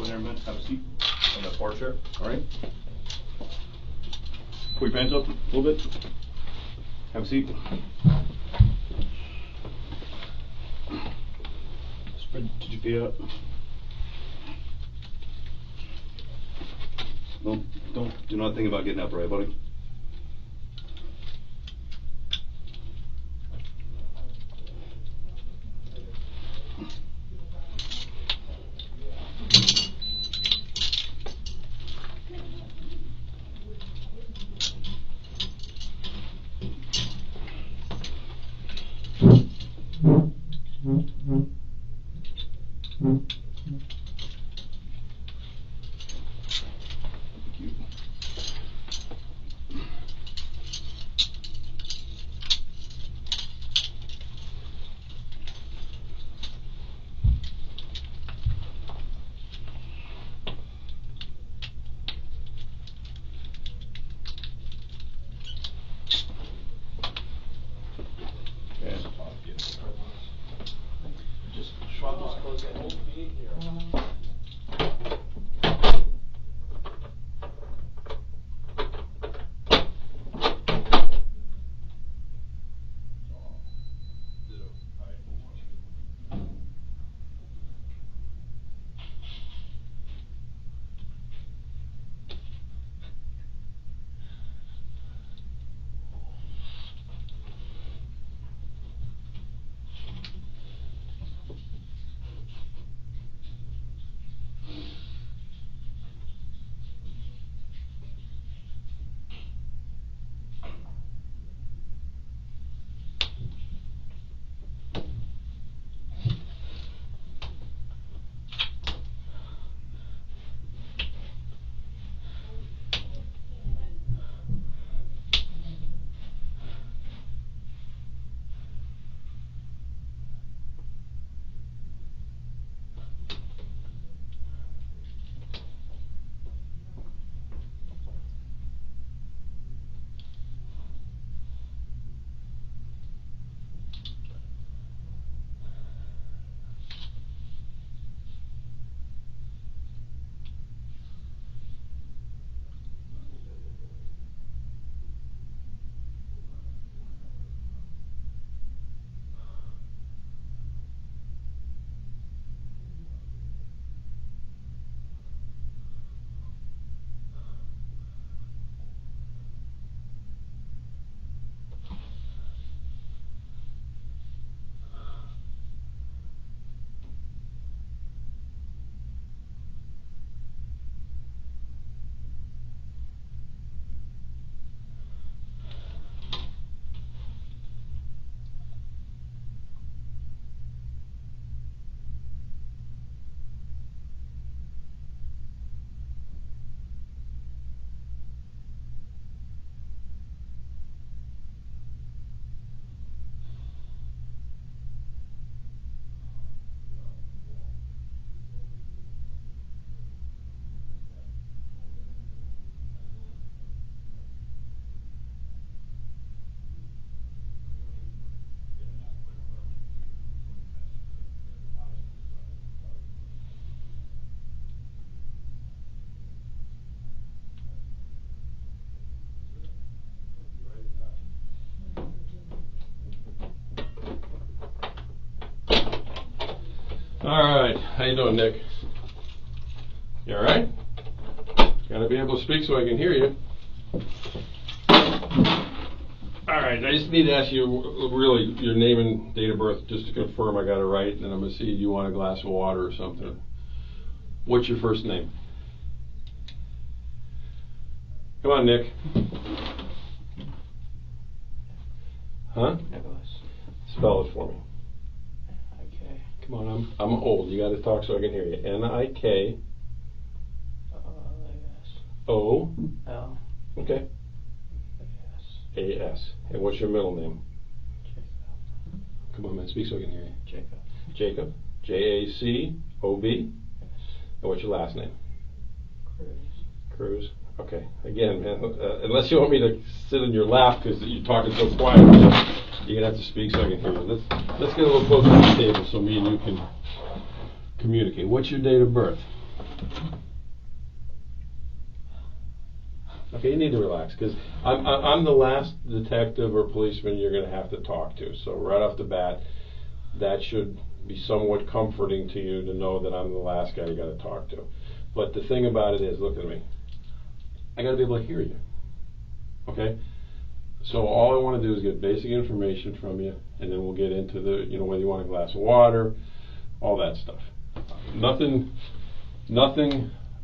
in there a minute. Have a seat on that bar chair. All right. Pull your pants up a little bit. Have a seat. Spread your feet out. Do not think about getting up, right, buddy? All right, how you doing, Nick? You all right? Gotta be able to speak so I can hear you. All right, I just need to ask you really your name and date of birth just to confirm I got it right, and then I'm gonna see if you want a glass of water or something. What's your first name? Come on, Nick. Huh? Nikolas. Spell it for me. Okay. Come on, I'm old. You got to talk so I can hear you. N-I-K. O. L. Okay. S. A-S. And what's your middle name? Jacob. Come on, man. Speak so I can hear you. Jacob. Jacob. J-A-C-O-B. Yes. And what's your last name? Cruz. Cruz. Okay. Again, man, unless you want me to sit in your lap because you're talking so quiet, you're gonna have to speak so I can hear you. Let's get a little closer to the table so me and you can communicate. What's your date of birth? Okay, you need to relax, because I'm the last detective or policeman you're going to have to talk to. So right off the bat, that should be somewhat comforting to you to know that I'm the last guy you got to talk to. But the thing about it is, look at me. I got to be able to hear you. Okay? So all I want to do is get basic information from you, and then we'll get into the, you know, whether you want a glass of water, all that stuff. Nothing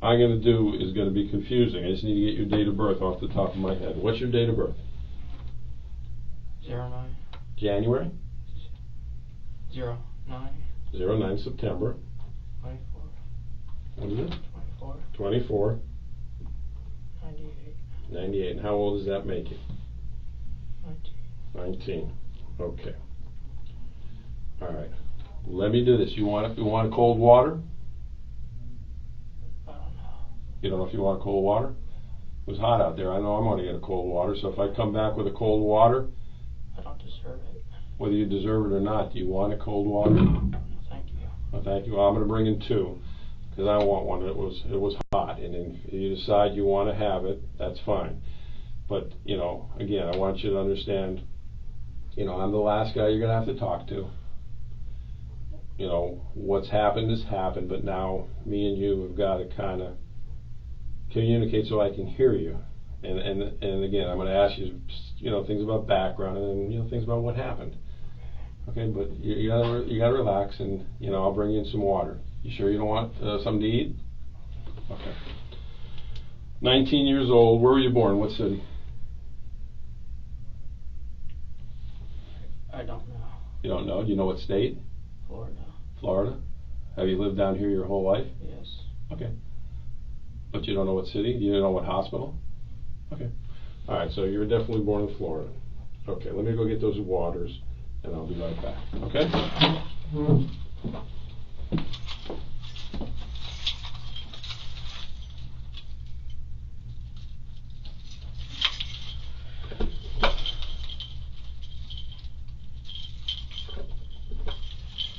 I'm going to do is going to be confusing. I just need to get your date of birth off the top of my head. What's your date of birth? 09. January? 09. 09 September. 24. What is it? 24. 24. 98. 98. And how old does that make you? 19. 19. Okay. All right. Let me do this. You want cold water? I don't know. You don't know if you want cold water? It was hot out there. I know I'm going to get a cold water. So if I come back with a cold water, I don't deserve it. whether you deserve it or not, do you want a cold water? Thank you. Well, thank you. Well, I'm going to bring in 2, because I want one. It was hot, and if you decide you want to have it, that's fine. But, you know, again, I want you to understand, you know, I'm the last guy you're going to have to talk to. You know, what's happened has happened, but now me and you have got to kind of communicate so I can hear you. And again, I'm going to ask you, you know, things about background and then, you know, things about what happened. Okay, but you gotta relax, and, you know, I'll bring you in some water. You sure you don't want something to eat? Okay. 19 years old. Where were you born? What city? I don't know. You don't know? Do you know what state? Florida. Florida. Have you lived down here your whole life? Yes. Okay. But you don't know what city? You don't know what hospital? Okay. All right, so you were definitely born in Florida. Okay, let me go get those waters, and I'll be right back. Okay?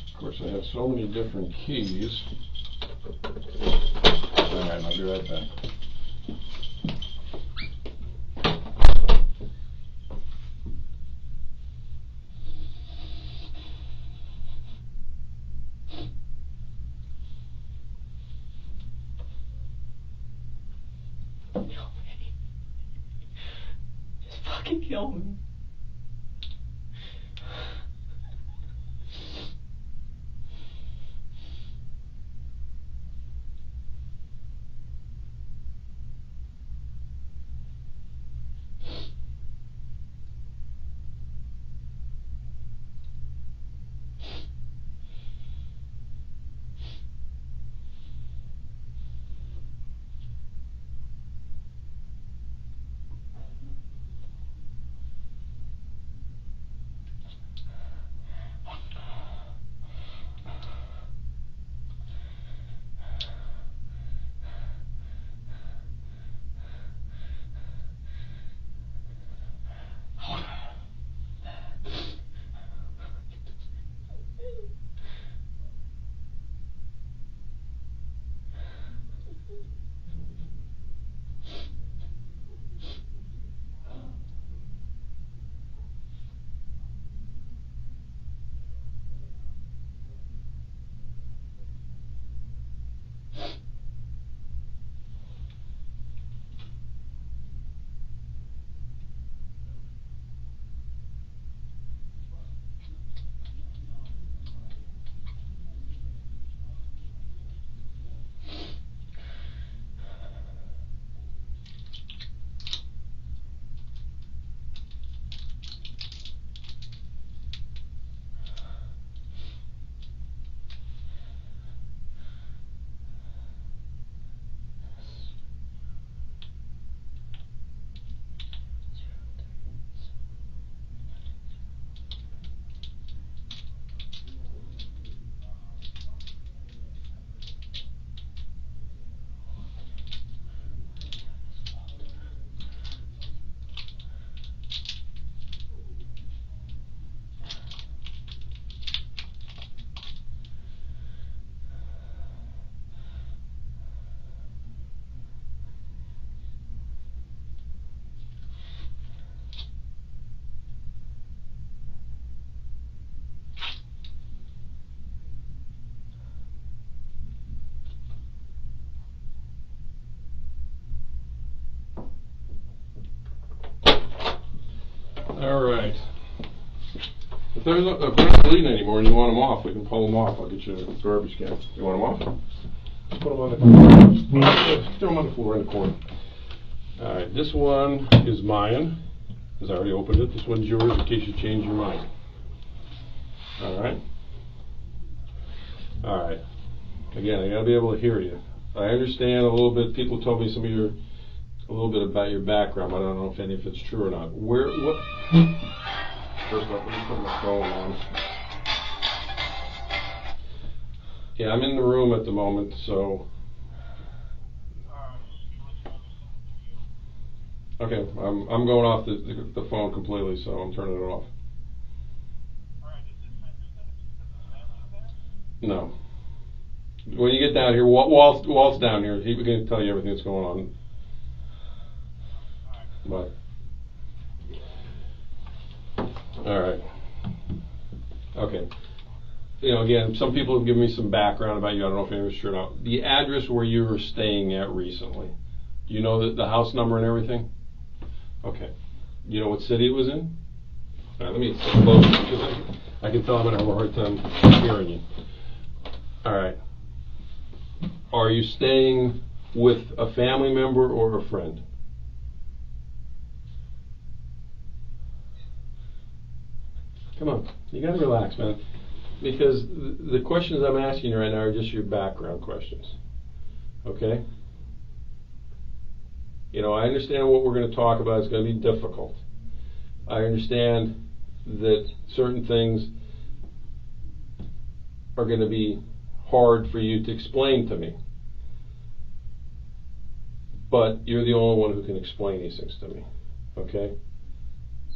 Of course, I have so many different keys. All right, I'll be right back. Just fucking kill me. All right. If they're not bleeding anymore and you want them off, we can pull them off. I'll get you a garbage can. You want them off? Just put them on the floor. Throw them on the floor in the corner. All right, this one is mine, because I already opened it. This one's yours in case you change your mind. All right? All right. Again, I gotta be able to hear you. I understand a little bit. People told me some of your, a little bit about your background, but I don't know if any of it's true or not. What? First off, let me put my phone on. Yeah, I'm in the room at the moment, so. Okay, I'm going off the phone completely, so I'm turning it off. No. When you get down here, Walt's down here. He can tell you everything that's going on. But. All right. Okay. You know, again, some people have given me some background about you. I don't know if anyone's sure or not. The address where you were staying at recently. Do you know the house number and everything? Okay. You know what city it was in? All right, let me sit close because I can tell I'm going to have a hard time hearing you. All right. Are you staying with a family member or a friend? Come on, you gotta relax, man. Because the questions I'm asking you right now are just your background questions. Okay? You know, I understand what we're going to talk about is going to be difficult. I understand that certain things are going to be hard for you to explain to me. But you're the only one who can explain these things to me. Okay?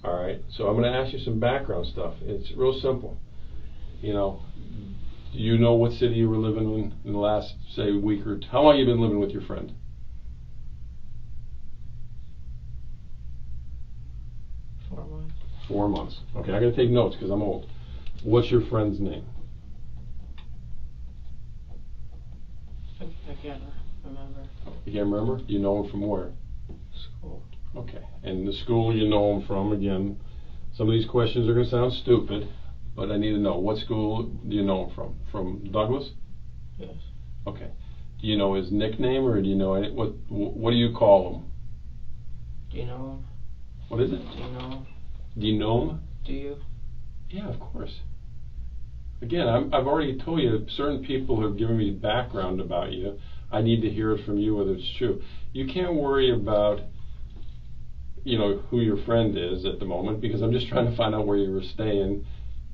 All right, so I'm going to ask you some background stuff. It's real simple. You know, do you know what city you were living in the last, say, week or two? How long have you been living with your friend? 4 months. 4 months. Okay, I got to take notes because I'm old. What's your friend's name? I can't remember. You can't remember? You know him from where? School. Okay, and the school you know him from, again, some of these questions are going to sound stupid, but I need to know. What school do you know him from? From Douglas? Yes. Okay. Do you know his nickname, or do you know what do you call him? Do you know him? What is it? Do you know him? Do you know him? Do you? Yeah, of course. Again, I've already told you certain people have given me background about you. I need to hear it from you whether it's true. You can't worry about, you know, who your friend is at the moment, because I'm just trying to find out where you were staying.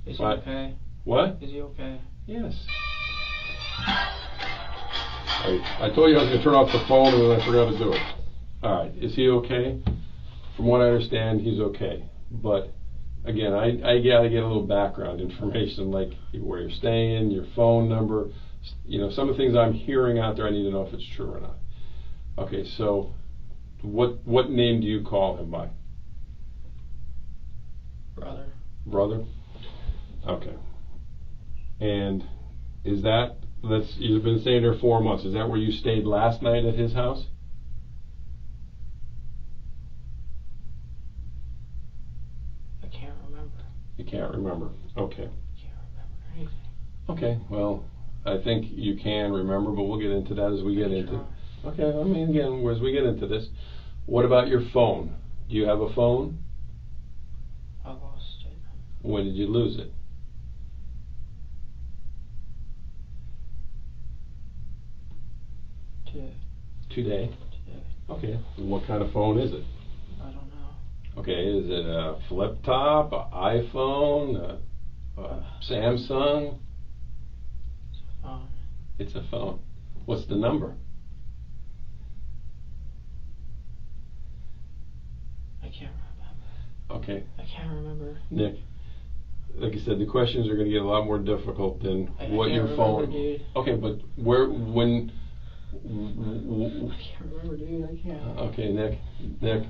Is he okay? What? Is he okay? Yes. I told you I was going to turn off the phone and then I forgot to do it. All right. Is he okay? From what I understand, he's okay. But again, I got to get a little background information, like where you're staying, your phone number. You know, some of the things I'm hearing out there, I need to know if it's true or not. Okay, so what name do you call him by? Brother. Brother? Okay. And is you've been staying there 4 months. Is that where you stayed last night at his house? I can't remember. You can't remember. Okay. I can't remember anything. Okay, well, I think you can remember, but we'll get into that as we get into it. Okay, I mean, again, as we get into this, what about your phone? Do you have a phone? I lost it. When did you lose it? Today. Today? Today. Okay. What kind of phone is it? I don't know. Okay, is it a flip top, an iPhone, a Samsung? It's a phone. It's a phone. What's the number? I can't remember. Okay. I can't remember. Nick, like I said, the questions are going to get a lot more difficult than what your phone. Dude. Okay, but when? I can't remember, dude. I can't. Okay, Nick,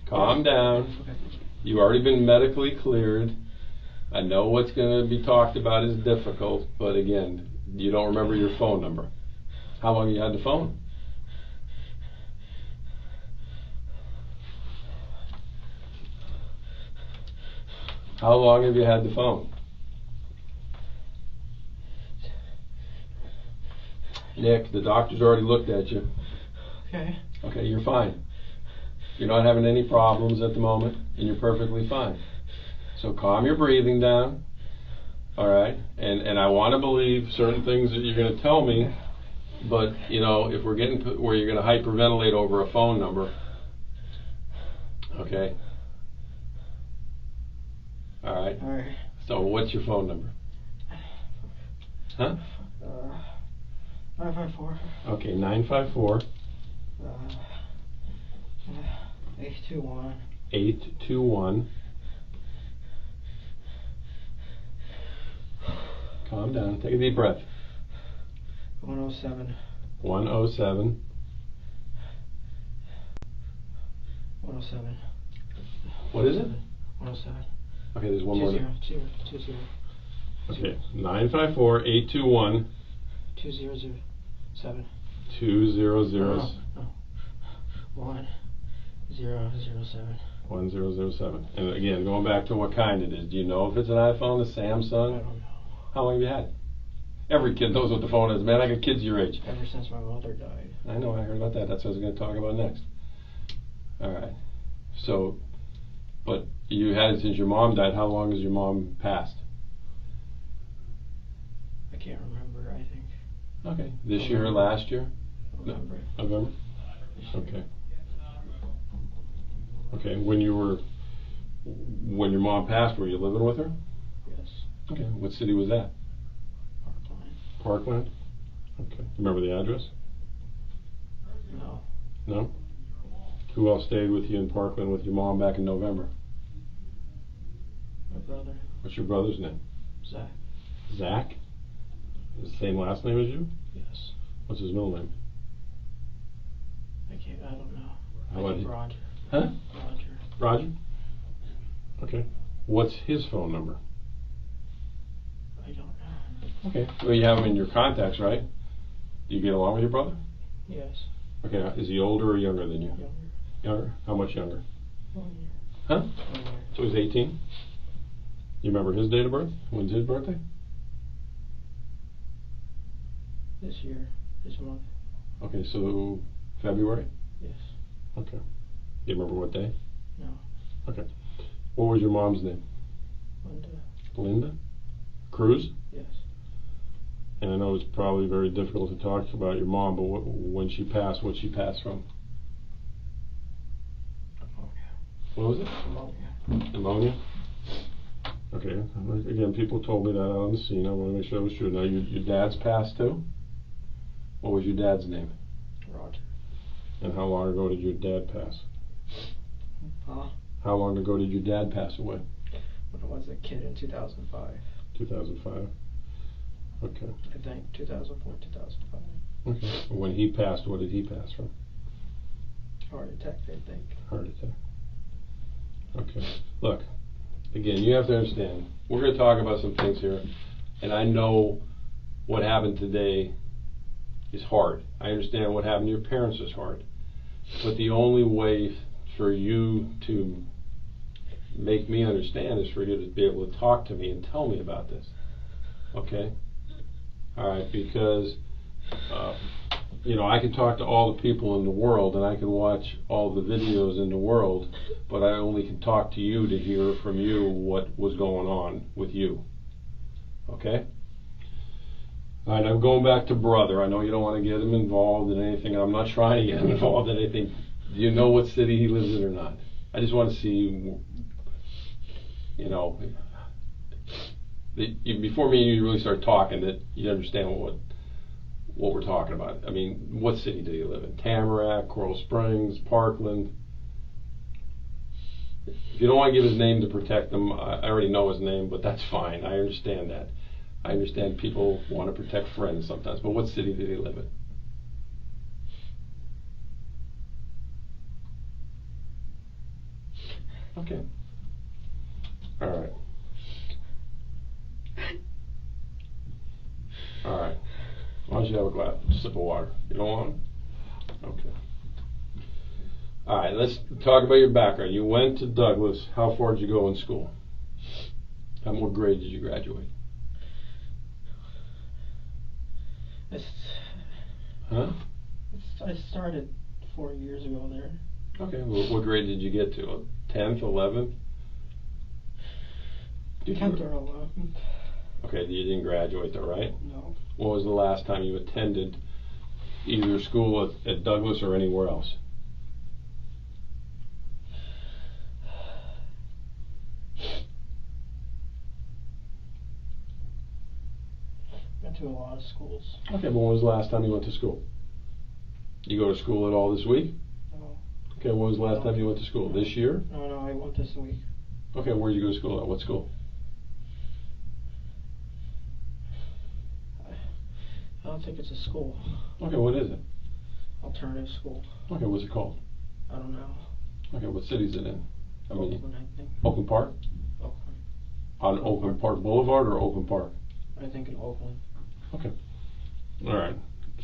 calm down. You've already been medically cleared. I know what's going to be talked about is difficult, but again, you don't remember your phone number. How long you had the phone? How long have you had the phone? Nick, the doctor's already looked at you. Okay. Okay, you're fine. You're not having any problems at the moment, and you're perfectly fine. So calm your breathing down, all right? And I want to believe certain things that you're going to tell me, but, you know, if we're getting to where you're going to hyperventilate over a phone number, okay? All right? All right. So what's your phone number? Huh? 954. Okay, 954. 821. 821. Calm down. Take a deep breath. 107. 107. 107. What is it? 107. Okay, there's one more. 20. Okay, 954 821 2007. 2007. No. 1007. 1007. And again, going back to what kind it is. Do you know if it's an iPhone, a I Samsung? don't know. How long have you had it? Every kid knows what the phone is, man. I got kids your age. Ever since my mother died. I know, I heard about that. That's what I was going to talk about next. All right. So, but you had it since your mom died. How long has your mom passed? I can't remember, I think. Okay. This year or last year? November. November? Okay. Okay. When your mom passed, were you living with her? Yes. Okay. What city was that? Parkland. Parkland? Okay. Remember the address? No. No? Who else stayed with you in Parkland with your mom back in November? My brother. What's your brother's name? Zach. Zach? The same last name as you? Yes. What's his middle name? I don't know. How I about think he- Roger. Huh? Roger. Roger? Okay. What's his phone number? I don't know. Okay. Well, you have him in your contacts, right? Do you get along with your brother? Yes. Okay. Is he older or younger than you? Younger. Younger? How much younger? 1 year. Huh? 1 year. So he's 18? You remember his date of birth? When's his birthday? This year. This month. Okay, so February? Yes. Okay. You remember what day? No. Okay. What was your mom's name? Linda. Linda? Cruz? Yes. And I know it's probably very difficult to talk about your mom, but when she passed, what'd she pass from? What was it? Pneumonia. Pneumonia? Okay. Again, people told me that out on the scene. I want to make sure it was true. Now, your dad's passed too? What was your dad's name? Roger. And how long ago did your dad pass? Huh? How long ago did your dad pass away? When I was a kid in 2005. 2005. Okay. I think 2004, 2005. Okay. When he passed, what did he pass from? Heart attack, I think. Heart attack. Okay. Look, again, you have to understand, we're going to talk about some things here, and I know what happened today is hard. I understand what happened to your parents is hard. But the only way for you to make me understand is for you to be able to talk to me and tell me about this. Okay? All right, because I can talk to all the people in the world and I can watch all the videos in the world, but I only can talk to you to hear from you what was going on with you. Okay? All right, I'm going back to brother. I know you don't want to get him involved in anything, and I'm not trying to get him involved in anything. Do you know what city he lives in or not? I just want to see, before me and you really start talking, that you understand what we're talking about. I mean, what city do you live in? Tamarack, Coral Springs, Parkland? If you don't want to give his name to protect him, I already know his name, but that's fine. I understand that. I understand people want to protect friends sometimes, but what city do they live in? Okay. All right. All right. Why don't you have a sip of water? You don't want it? Okay. All right, let's talk about your background. You went to Douglas. How far did you go in school? And what grade did you graduate? Huh? I started 4 years ago there. Okay, well, what grade did you get to? 10th, 11th? 10th or 11th. Okay, you didn't graduate though, right? No. When was the last time you attended either school at Douglas or anywhere else? Went to a lot of schools. Okay, but when was the last time you went to school? You go to school at all this week? No. Okay, when was the last time you went to school? This year? No, I went this week. Okay, where did you go to school at? What school? I don't think it's a school. Okay, what is it? Alternative school. Okay, what's it called? I don't know. Okay, what city is it in? Oakland, I think. Oakland Park? Oakland. On Oakland Park Boulevard or Oakland Park? I think in Oakland. Okay. All right.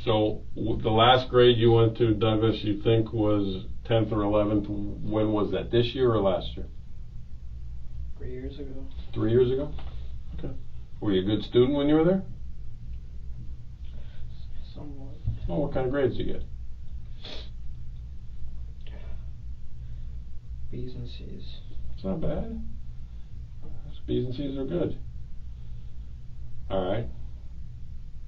So the last grade you went to, Douglas, you think was 10th or 11th. When was that? This year or last year? 3 years ago. 3 years ago? Okay. Were you a good student when you were there? Somewhat. Oh, what kind of grades did you get? B's and C's. It's not bad. B's and C's are good. All right.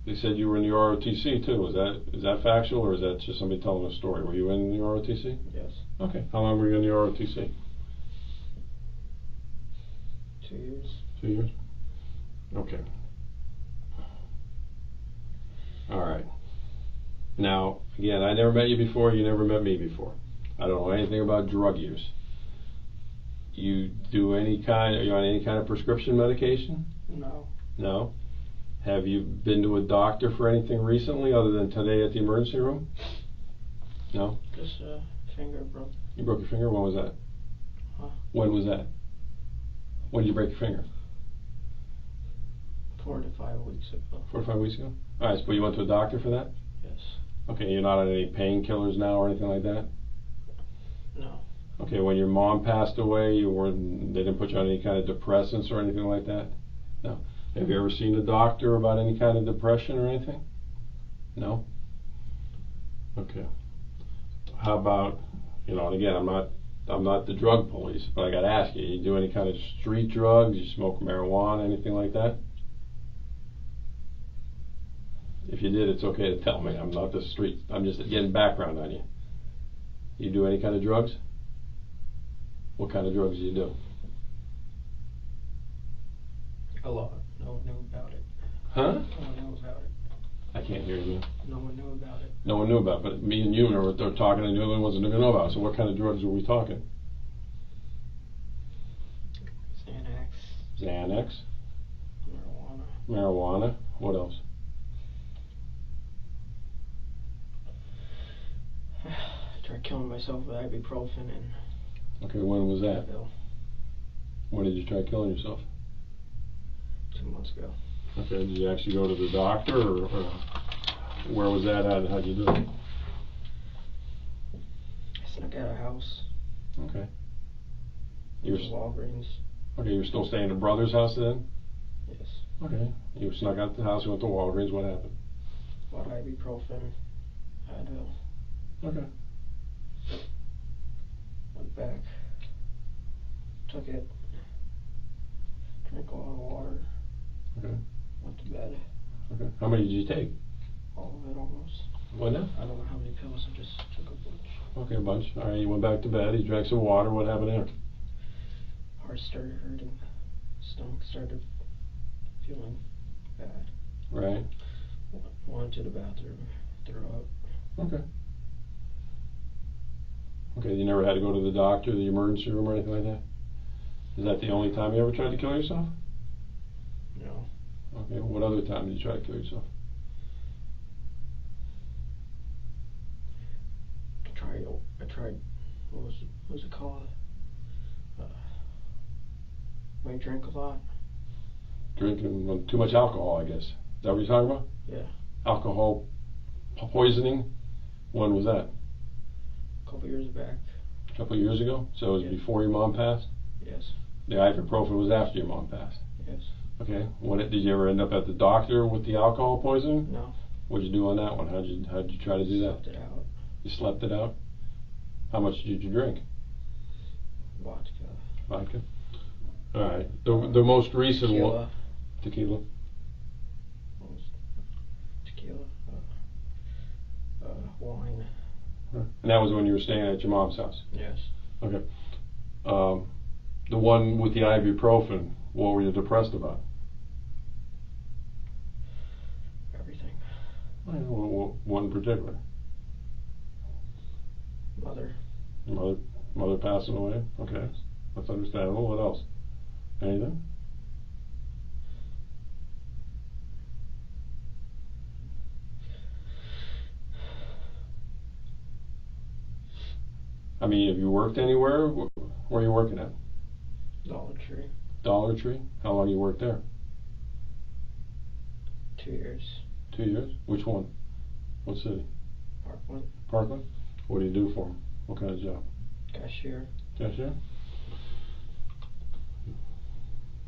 They said you were in the ROTC too. Is that factual or is that just somebody telling a story? Were you in the ROTC? Yes. Okay. How long were you in the ROTC? 2 years. 2 years? Okay. All right. Now, again, I never met you before. You never met me before. I don't know anything about drug use. Are you on any kind of prescription medication? No. No? Have you been to a doctor for anything recently other than today at the emergency room? No? Just a finger broke. You broke your finger? When was that? Huh? When was that? When did you break your finger? 4 to 5 weeks ago. 4 to 5 weeks ago? Alright, so you went to a doctor for that? Yes. Okay, you're not on any painkillers now or anything like that? No. Okay, when your mom passed away, they didn't put you on any kind of depressants or anything like that? No. Have you ever seen a doctor about any kind of depression or anything? No? Okay. How about, and again, I'm not the drug police, but I gotta ask you, you do any kind of street drugs? You smoke marijuana, anything like that? If you did, it's okay to tell me. I'm not the street. I'm just getting background on you. You do any kind of drugs? What kind of drugs do you do? A lot. No one knew about it. Huh? No one knew about it. I can't hear you. No one knew about it. No one knew about it, but me and you are talking and the other one wasn't even know about it. So what kind of drugs are we talking? Xanax. Xanax. Marijuana. Marijuana. What else? I tried killing myself with ibuprofen and Okay, when was that? Advil When did you try killing yourself? 2 months ago. Okay, did you actually go to the doctor or where was that at and how'd you do it? I snuck out of house. Okay. You're Walgreens. Okay, you're still staying at a brother's house then? Yes. Okay. You snuck out the house, you went to Walgreens, what happened? Bought ibuprofen, Advil. Okay. Went back. Took it. Drank a lot of water. Okay. Went to bed. Okay. How many did you take? All of it almost. What now? I don't know how many pills. I just took a bunch. Okay, a bunch. All right, you went back to bed, you drank some water, what happened there? Heart started hurting. Stomach started feeling bad. Right. Went to the bathroom. Threw up. Okay. Okay, you never had to go to the doctor, the emergency room or anything like that? Is that the only time you ever tried to kill yourself? No. Okay, what other time did you try to kill yourself? I tried, what was it called? I drank a lot. Drinking too much alcohol, I guess. Is that what you're talking about? Yeah. Alcohol poisoning? When was that? A couple years back. A couple of years ago? So it was Yeah. before your mom passed? Yes. The ibuprofen was after your mom passed? Yes. Okay. Did you ever end up at the doctor with the alcohol poisoning? No. What'd you do on that one? How'd you try to do that? Slept it out. You slept it out? How much did you drink? Vodka. Vodka? Alright. The most recent Tequila. one. Tequila. What was tequila? Wine. And that was when you were staying at your mom's house? Yes. Okay. The one with the ibuprofen, what were you depressed about? Everything. What in particular? Mother passing away? Okay. That's understandable. What else? Anything? I mean, have you worked anywhere? Where are you working at? Dollar Tree. Dollar Tree? How long you worked there? 2 years. 2 years? Which one? What city? Parkland. Parkland? What do you do for them? What kind of job? Cashier. Cashier?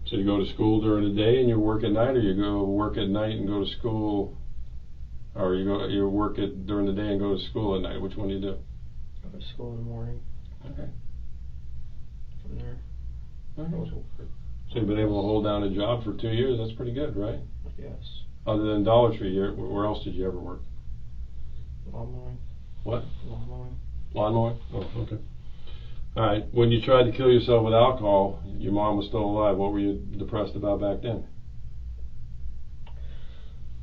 So you go to school during the day and you work at night, or you go work at night and go to school, or you work during the day and go to school at night? Which one do you do? Go to school in the morning. Okay. From there. Okay. Go to work. So you've been able to hold down a job for 2 years. That's pretty good, right? Yes. Other than Dollar Tree, where else did you ever work? Lawn mowing. What? Lawn mowing. Lawn mowing? Oh, okay. All right. When you tried to kill yourself with alcohol, your mom was still alive. What were you depressed about back then?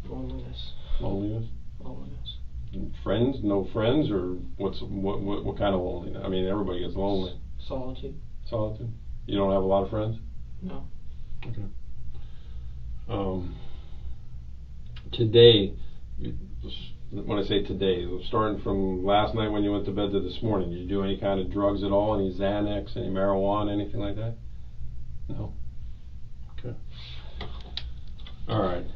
Loneliness. Loneliness? Loneliness. Friends? No friends? Or what kind of loneliness? I mean, everybody gets lonely. Solitude. Solitude? You don't have a lot of friends? No. Okay. Today, when I say today, starting from last night when you went to bed to this morning, did you do any kind of drugs at all? Any Xanax, any marijuana, anything like that? No? Okay. All right.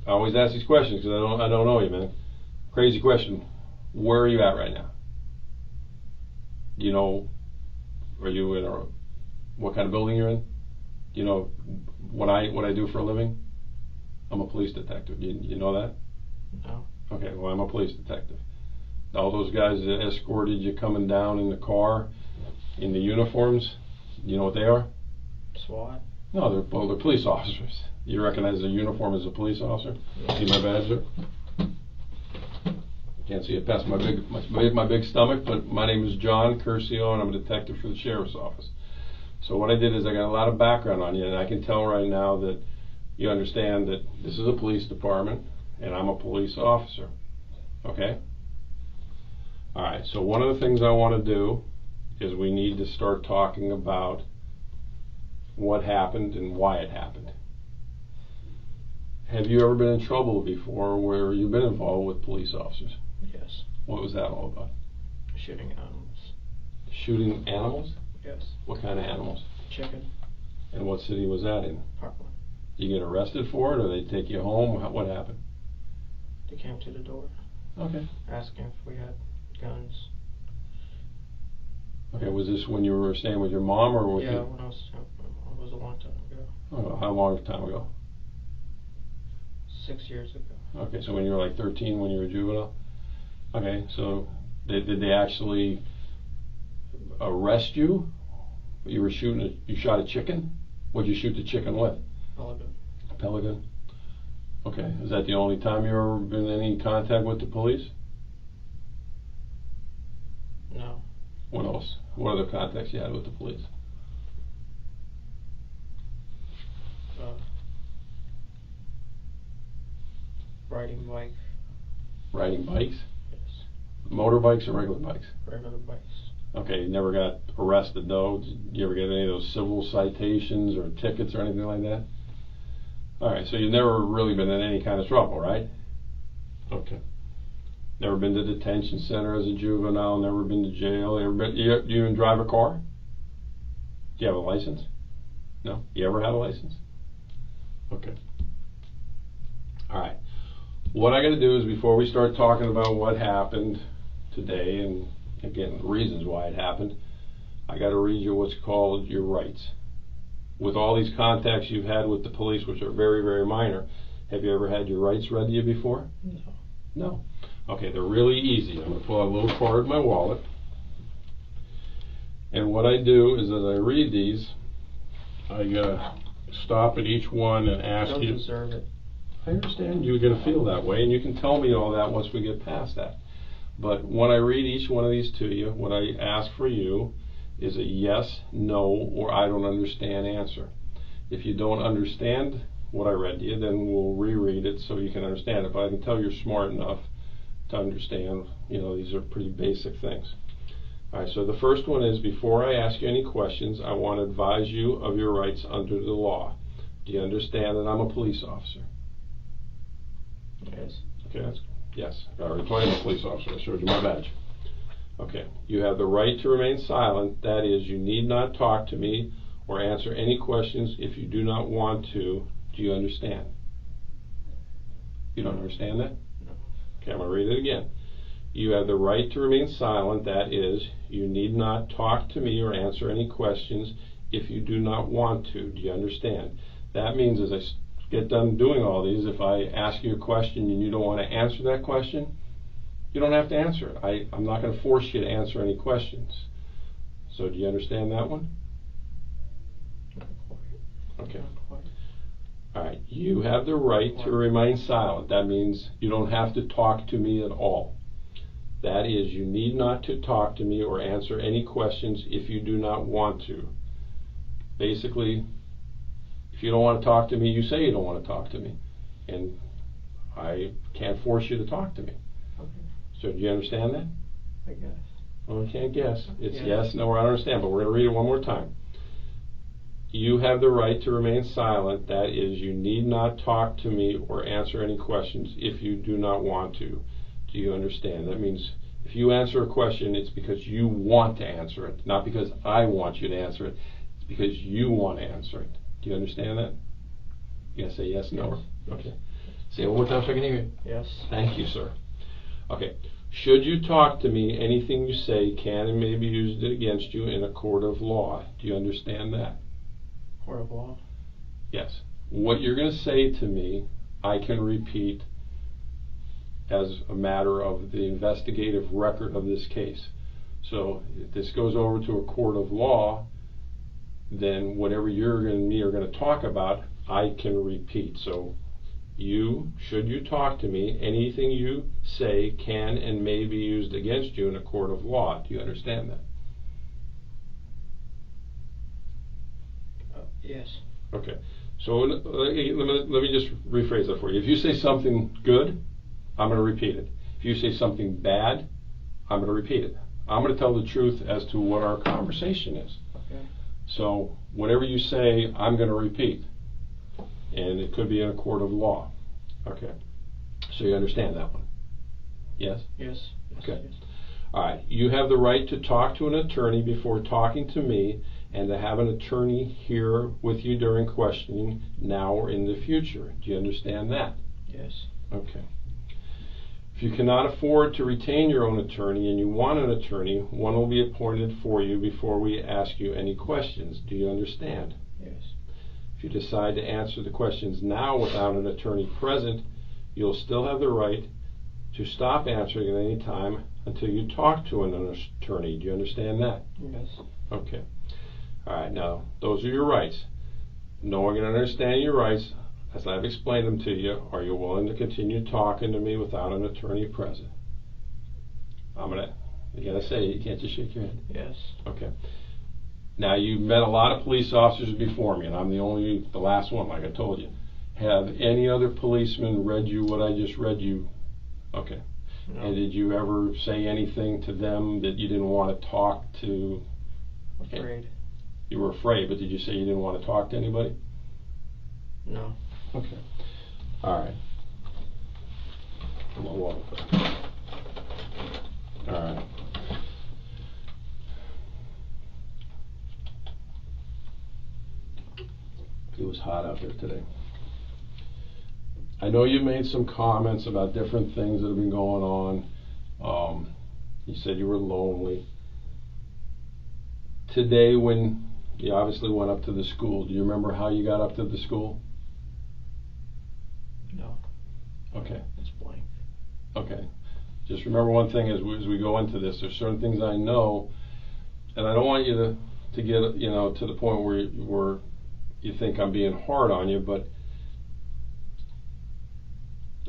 I always ask these questions because I don't know you, man. Crazy question. Where are you at right now? Do you know, are you in what kind of building you're in? Do you know what I do for a living? I'm a police detective. You know that? No. Okay, well, I'm a police detective. All those guys that escorted you coming down in the car in the uniforms, you know what they are? SWAT. No, they're police officers. You recognize their uniform as a police officer? Yeah. See my badge there? Can't see it past my big stomach, but my name is John Curcio, and I'm a detective for the sheriff's office. So what I did is I got a lot of background on you, and I can tell right now that you understand that this is a police department, and I'm a police officer. Okay? Alright, so one of the things I want to do is we need to start talking about what happened and why it happened. Have you ever been in trouble before where you've been involved with police officers? Yes. What was that all about? Shooting animals. Shooting animals? Yes. What kind of animals? Chicken. And what city was that in? Parkland. Did you get arrested for it, or they take you home? What happened? They came to the door. Okay. Asking if we had guns. Okay, was this when you were staying with your mom, or with Yeah, you? when I was a long time ago. Oh, how long time ago? 6 years ago. Okay, so when you were like 13, when you were a juvenile? Okay, so did they actually arrest you? You shot a chicken? What'd you shoot the chicken with? Pelican. A pelican? Okay, is that the only time you've ever been in any contact with the police? No. What else? What other contacts you had with the police? Riding bike. Riding bikes? Yes. Motorbikes or regular bikes? Regular bikes. Okay, you never got arrested though? Did you ever get any of those civil citations or tickets or anything like that? Alright, so you've never really been in any kind of trouble, right? Okay. Never been to detention center as a juvenile, never been to jail, do you even drive a car? Do you have a license? No? You ever had a license? Okay. Alright. What I gotta do is, before we start talking about what happened today, and again, reasons why it happened, I gotta read you what's called your rights. with all these contacts you've had with the police, which are very, very minor, have you ever had your rights read to you before? No. No. Okay, they're really easy. I'm going to pull out a little card in my wallet. And what I do is, as I read these, I stop at each one and ask Don't you. deserve it. I understand you're going to feel that way, and you can tell me all that once we get past that. But when I read each one of these to you, what I ask for you is a yes, no, or I don't understand answer. If you don't understand what I read to you, then we'll reread it so you can understand it. But I can tell you're smart enough to understand, these are pretty basic things. All right, so the first one is, before I ask you any questions, I want to advise you of your rights under the law. Do you understand that I'm a police officer? Yes. Okay, that's yes. I already told you I'm a police officer. I showed you my badge. Okay, you have the right to remain silent. That is, you need not talk to me or answer any questions if you do not want to. Do you understand? You don't understand that? No. Okay, I'm going to read it again. You have the right to remain silent. That is, you need not talk to me or answer any questions if you do not want to. Do you understand? That means, as I get done doing all these, if I ask you a question and you don't want to answer that question, you don't have to answer it. I'm not going to force you to answer any questions. So do you understand that one? Not quite. Okay. Not quite. All right. You have the right to remain silent. That means you don't have to talk to me at all. That is, you need not to talk to me or answer any questions if you do not want to. Basically, if you don't want to talk to me, you say you don't want to talk to me. And I can't force you to talk to me. Okay. So do you understand that? I guess. Well, I can't guess. It's Yes. yes, no, or I don't understand, but we're going to read it one more time. You have the right to remain silent. That is, you need not talk to me or answer any questions if you do not want to. Do you understand? That means if you answer a question, it's because you want to answer it, not because I want you to answer it. It's because you want to answer it. Do you understand that? You gotta say yes, no. Yes. Okay. Say it one more time so I can hear you. Yes. Thank you, sir. Okay. Should you talk to me, anything you say can and may be used against you in a court of law. Do you understand that? Court of law. Yes. What you're going to say to me, I can repeat as a matter of the investigative record of this case. So if this goes over to a court of law, then whatever you're and me are going to talk about, I can repeat. So should you talk to me, anything you say can and may be used against you in a court of law. Do you understand that? Yes. Okay. So let me just rephrase that for you. If you say something good, I'm going to repeat it. If you say something bad, I'm going to repeat it. I'm going to tell the truth as to what our conversation is. Okay. So whatever you say, I'm going to repeat. And it could be in a court of law. Okay. So you understand that one? Yes? Yes. Okay. Yes. All right. You have the right to talk to an attorney before talking to me, and to have an attorney here with you during questioning now or in the future. Do you understand that? Yes. Okay. If you cannot afford to retain your own attorney and you want an attorney, one will be appointed for you before we ask you any questions. Do you understand? Yes. If you decide to answer the questions now without an attorney present, you'll still have the right to stop answering at any time until you talk to an attorney. Do you understand that? Yes. Okay. All right, now, those are your rights. Knowing and understanding your rights, as I've explained them to you, are you willing to continue talking to me without an attorney present? You gotta say it, you can't just shake your head. Yes. Okay. Now, you've met a lot of police officers before me, and I'm the last one, like I told you. Have any other policemen read you what I just read you? Okay. No. And did you ever say anything to them that you didn't want to talk to? Afraid. You were afraid, but did you say you didn't want to talk to anybody? No. Okay. All right. Come on. All right. It was hot out there today. I know you made some comments about different things that have been going on. You said you were lonely. Today, when You obviously went up to the school. Do you remember how you got up to the school? No. Okay. It's blank. Okay. Just remember one thing as we go into this. There's certain things I know, and I don't want you to get to the point where you think I'm being hard on you, but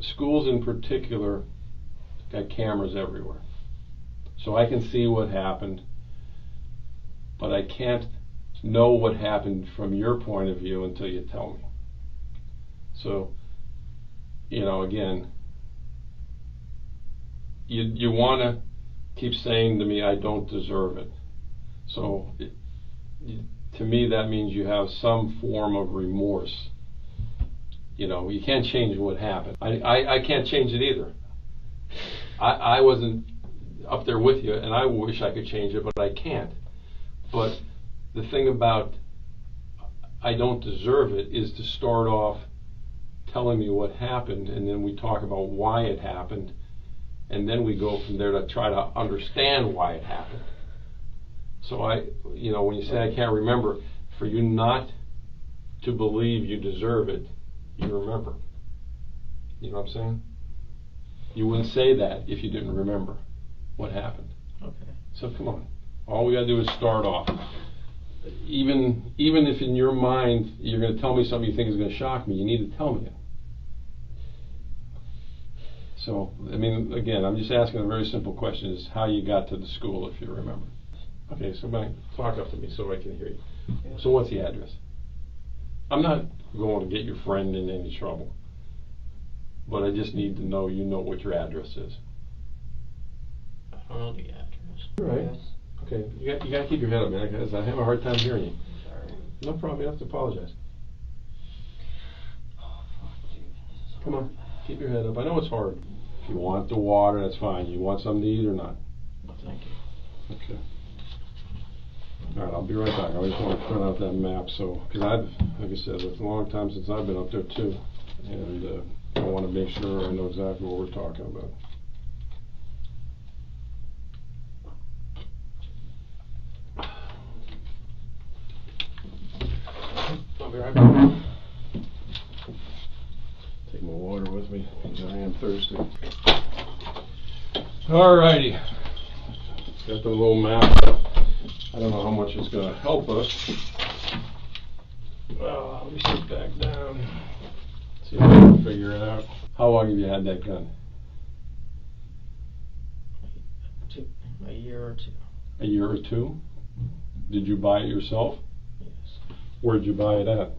schools in particular got cameras everywhere. So I can see what happened, but I can't know what happened from your point of view until you tell me. So, again, you want to keep saying to me, I don't deserve it. So, to me, that means you have some form of remorse. You can't change what happened. I can't change it either. I wasn't up there with you, and I wish I could change it, but I can't. But the thing about I don't deserve it is to start off telling me what happened, and then we talk about why it happened, and then we go from there to try to understand why it happened. So when you say I can't remember, for you not to believe you deserve it, you remember. You know what I'm saying? You wouldn't say that if you didn't remember what happened. Okay. So come on. All we gotta do is start off. Even if in your mind you're gonna tell me something you think is gonna shock me, you need to tell me it. So, again, I'm just asking a very simple question, is how you got to the school, if you remember. Okay, so talk up to me so I can hear you. Yeah. So what's the address? I'm not going to get your friend in any trouble, but I just need to know you know what your address is. I don't know the address. All right. Yes. Okay, you got to keep your head up, man, because I have a hard time hearing you. Sorry. No problem, you don't have to apologize. Oh, fuck, dude. This is Come on, hard. keep your head up. I know it's hard. If you want the water, that's fine. You want something to eat or not? No, thank you. Okay. All right, I'll be right back. I just want to print out that map, because like I said, it's a long time since I've been up there too, and I want to make sure I know exactly what we're talking about. I'll be right back. Take my water with me because I am thirsty. All righty. Got the little map. I don't know how much it's going to help us. Let me sit back down. See if I can figure it out. How long have you had that gun? A year or two. A year or two? Did you buy it yourself? Yes. Where'd you buy it at?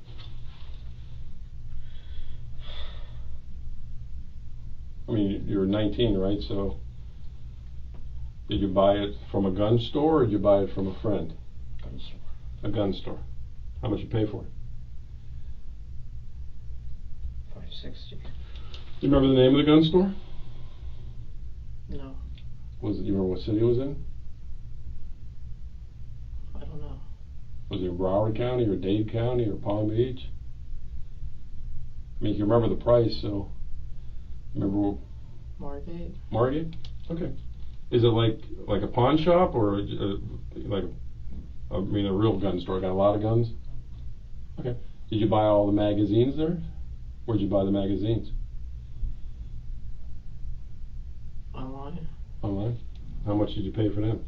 You're 19, right? So, did you buy it from a gun store or did you buy it from a friend? Gun store. A gun store. How much you pay for it? $5.60. Do you remember the name of the gun store? No. You remember what city it was in? I don't know. Was it in Broward County or Dade County or Palm Beach? You remember the price, so remember Margate. Margate? Okay. Is it like a pawn shop or like a real gun store? Got a lot of guns? Okay. Did you buy all the magazines there? Where'd you buy the magazines? Online. Online? How much did you pay for them?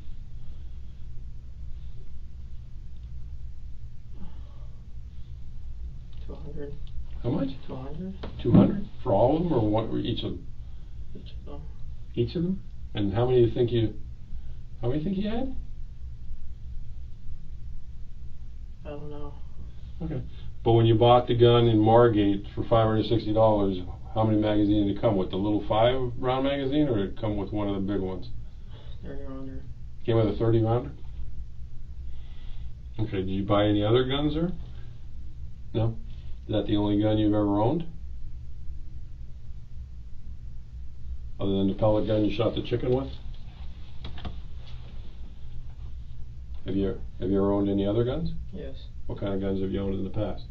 $200. How much? $200. 200 for all of them, or what? Or each of them? Each of them. Each of them? And how many think you had? I don't know. Okay. But when you bought the gun in Margate for $560, how many magazines did it come with? The little 5-round magazine, or did it come with one of the big ones? 30-rounder. Came with a 30-rounder? Okay. Did you buy any other guns there? No? Is that the only gun you've ever owned? Other than the pellet gun you shot the chicken with? Have you ever owned any other guns? Yes. What kind of guns have you owned in the past?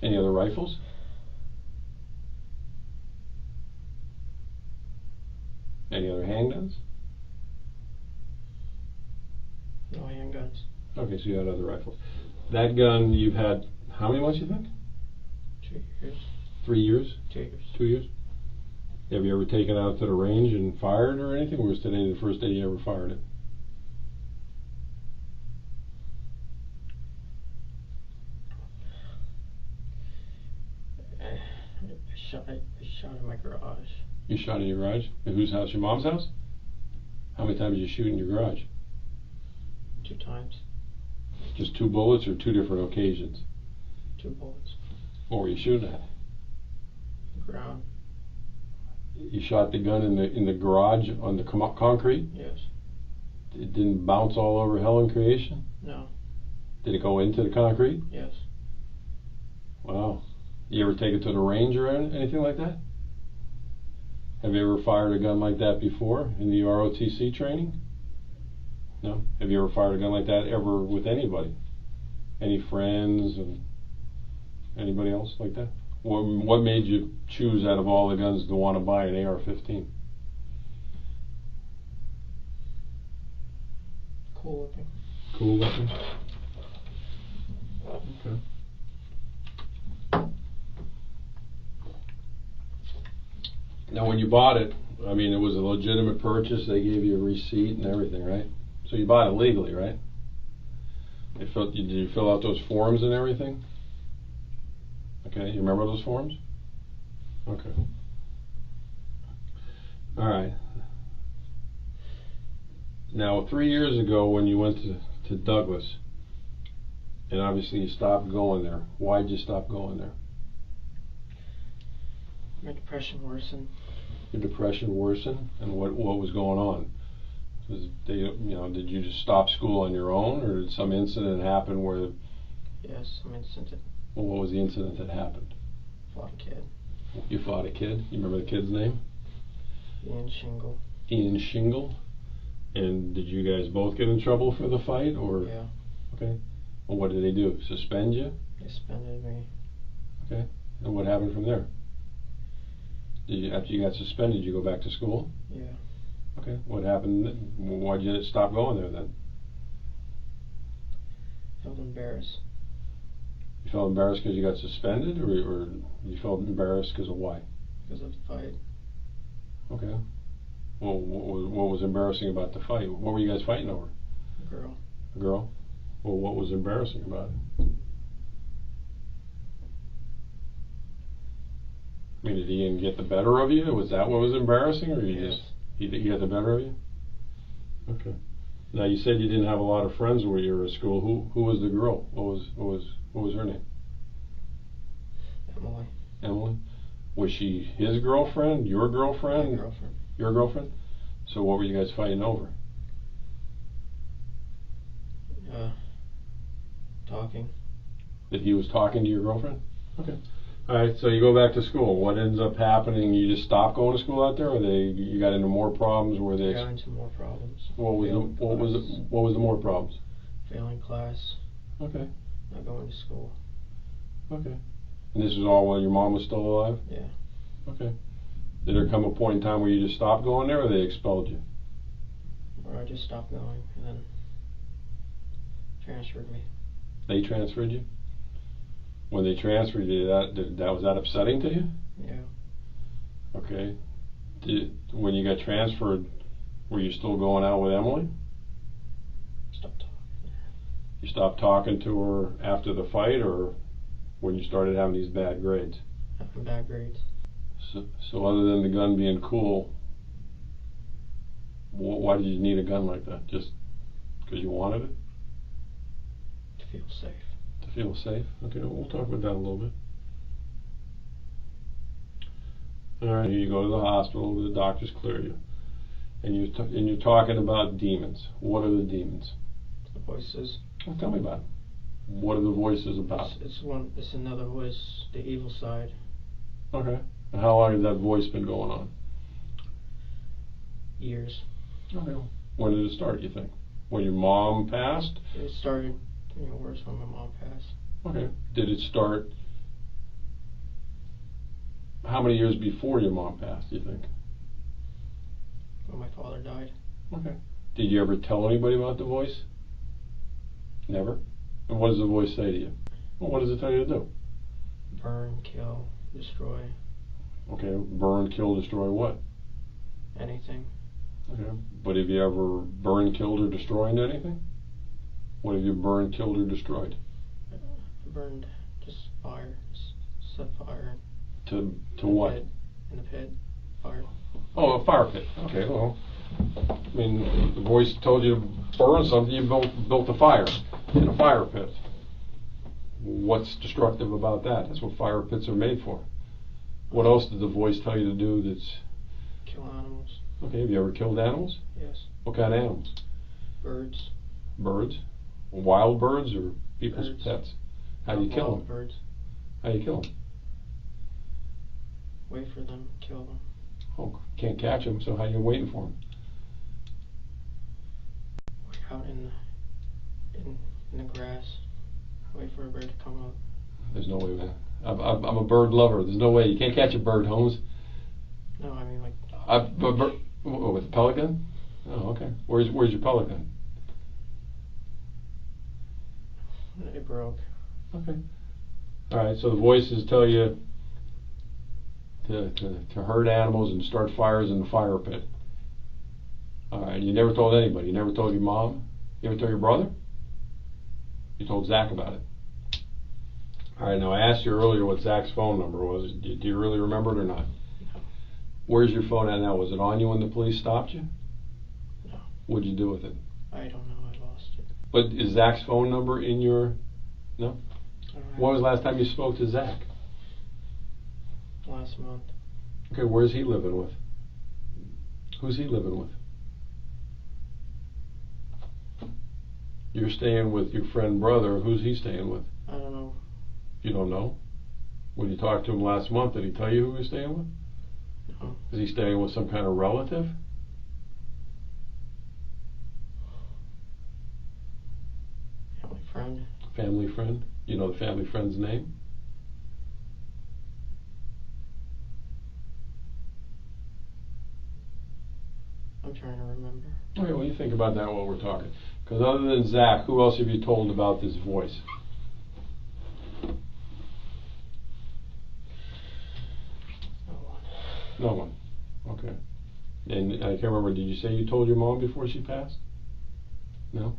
Any other rifles? Any other handguns? Okay, so you had other rifles. That gun you've had how many months, you think? 2 years. 3 years? 2 years. 2 years? Have you ever taken it out to the range and fired or anything? Or was today the first day you ever fired it? I shot in my garage. You shot in your garage? At whose house? Your mom's house? How many times did you shoot in your garage? 2 times. Just 2 bullets or 2 different occasions? 2 bullets. What were you shooting at? The ground. You shot the gun in the garage on the concrete? Yes. It didn't bounce all over hell and creation? No. Did it go into the concrete? Yes. Wow. You ever take it to the range or anything like that? Have you ever fired a gun like that before in the ROTC training? No? Have you ever fired a gun like that ever with anybody? Any friends and anybody else like that? What made you choose out of all the guns to want to buy an AR-15? Cool looking. Cool looking? Okay. Now, when you bought it, I mean, it was a legitimate purchase. They gave you a receipt and everything, right? So you bought it legally, right? Did you fill out those forms and everything? Okay, you remember those forms? Okay. All right. Now, 3 years ago when you went to Douglas, and obviously you stopped going there, why did you stop going there? My depression worsened. Your depression worsened, and what was going on? Did you just stop school on your own, or did some incident happen where? Yes, some incident. Well, what was the incident that happened? Fought a kid. You fought a kid. You remember the kid's name? Ian Shingle. Ian Shingle. And did you guys both get in trouble for the fight, or? Yeah. Okay. Well, what did they do? Suspend you? They suspended me. Okay. And what happened from there? After you got suspended, you go back to school? Yeah. Okay. What happened? Why'd you stop going there then? Felt embarrassed. You felt embarrassed because you got suspended, or you felt embarrassed because of why? Because of the fight. Okay. Well, what was embarrassing about the fight? What were you guys fighting over? A girl. A girl? Well, what was embarrassing about it? I mean, did Ian get the better of you? Was that what was embarrassing, or he got the better of you? Okay. Now you said you didn't have a lot of friends when you were at school. Who was the girl? What was her name? Emily. Emily. Was she his girlfriend? Your girlfriend? My girlfriend. Your girlfriend? So what were you guys fighting over? Talking. That he was talking to your girlfriend? Okay. All right, so you go back to school. What ends up happening? You just stop going to school out there, or you got into more problems? Where they got into more problems. What was the more problems? Failing class. Okay. Not going to school. Okay. And this was all while your mom was still alive? Yeah. Okay. Did there come a point in time where you just stopped going there, or they expelled you? Or I just stopped going and then transferred me. They transferred you? When they transferred you, was that upsetting to you? Yeah. Okay. When you got transferred, were you still going out with Emily? Stopped talking. You stopped talking to her after the fight, or when you started having these bad grades? Having bad grades. So other than the gun being cool, why did you need a gun like that? Just because you wanted it? To feel safe. To feel safe? Okay, we'll talk about that a little bit. All right, here you go to the hospital, the doctors clear you. And you're talking about demons. What are the demons? The voices. Well, tell me about it. What are the voices about? It's another voice, the evil side. Okay. And how long has that voice been going on? Years. Okay. When did it start, you think? When your mom passed? It started getting worse when my mom passed. Okay. Did it start how many years before your mom passed, do you think? When my father died. Okay. Did you ever tell anybody about the voice? Never? And what does the voice say to you? Well, what does it tell you to do? Burn, kill, destroy, Okay, burn, kill, destroy what? anything. Okay, but have you ever burned, killed, or destroyed anything? What have you burned, killed, or destroyed? Burned, just fire, set fire. To in what? The pit, in the pit, fire. Oh, a fire pit. Okay, well, I mean, the voice told you to burn something, you built a fire in a fire pit. What's destructive about that? That's what fire pits are made for. What else did the voice tell you to do that's... Kill animals. Okay, have you ever killed animals? Yes. What kind of animals? Birds. Birds? Wild birds or people's Birds. pets? How do you kill them? Birds. How do you kill them? Wait for them, kill them. Oh, can't catch them, so how are you waiting for them? Wait out in the grass. Wait for a bird to come up. There's no way, man. I'm a bird lover. There's no way. You can't catch a bird, Holmes. No, I mean like. With a pelican? Oh, okay. Where's your pelican? It broke. Okay. All right. So the voices tell you to herd animals and start fires in the fire pit. All right. You never told anybody. You never told your mom. You ever told your brother? You told Zach about it. All right. Now I asked you earlier what Zach's phone number was. Do you really remember it or not? No. Where's your phone at now? Was it on you when the police stopped you? No. What'd you do with it? I don't know. I lost it. But is Zach's phone number in your... No? When was the last time you spoke to Zach? Last month. Okay, where's he living with? Who's he living with? You're staying with your friend brother. Who's he staying with? I don't know. You don't know? When you talked to him last month, did he tell you who he was staying with? No. Is he staying with some kind of relative? Family friend. Family friend? You know the family friend's name? I'm trying to remember. Okay, well, you think about that while we're talking. Because other than Zach, who else have you told about this voice? No one. No one. Okay. And I can't remember, did you say you told your mom before she passed? No?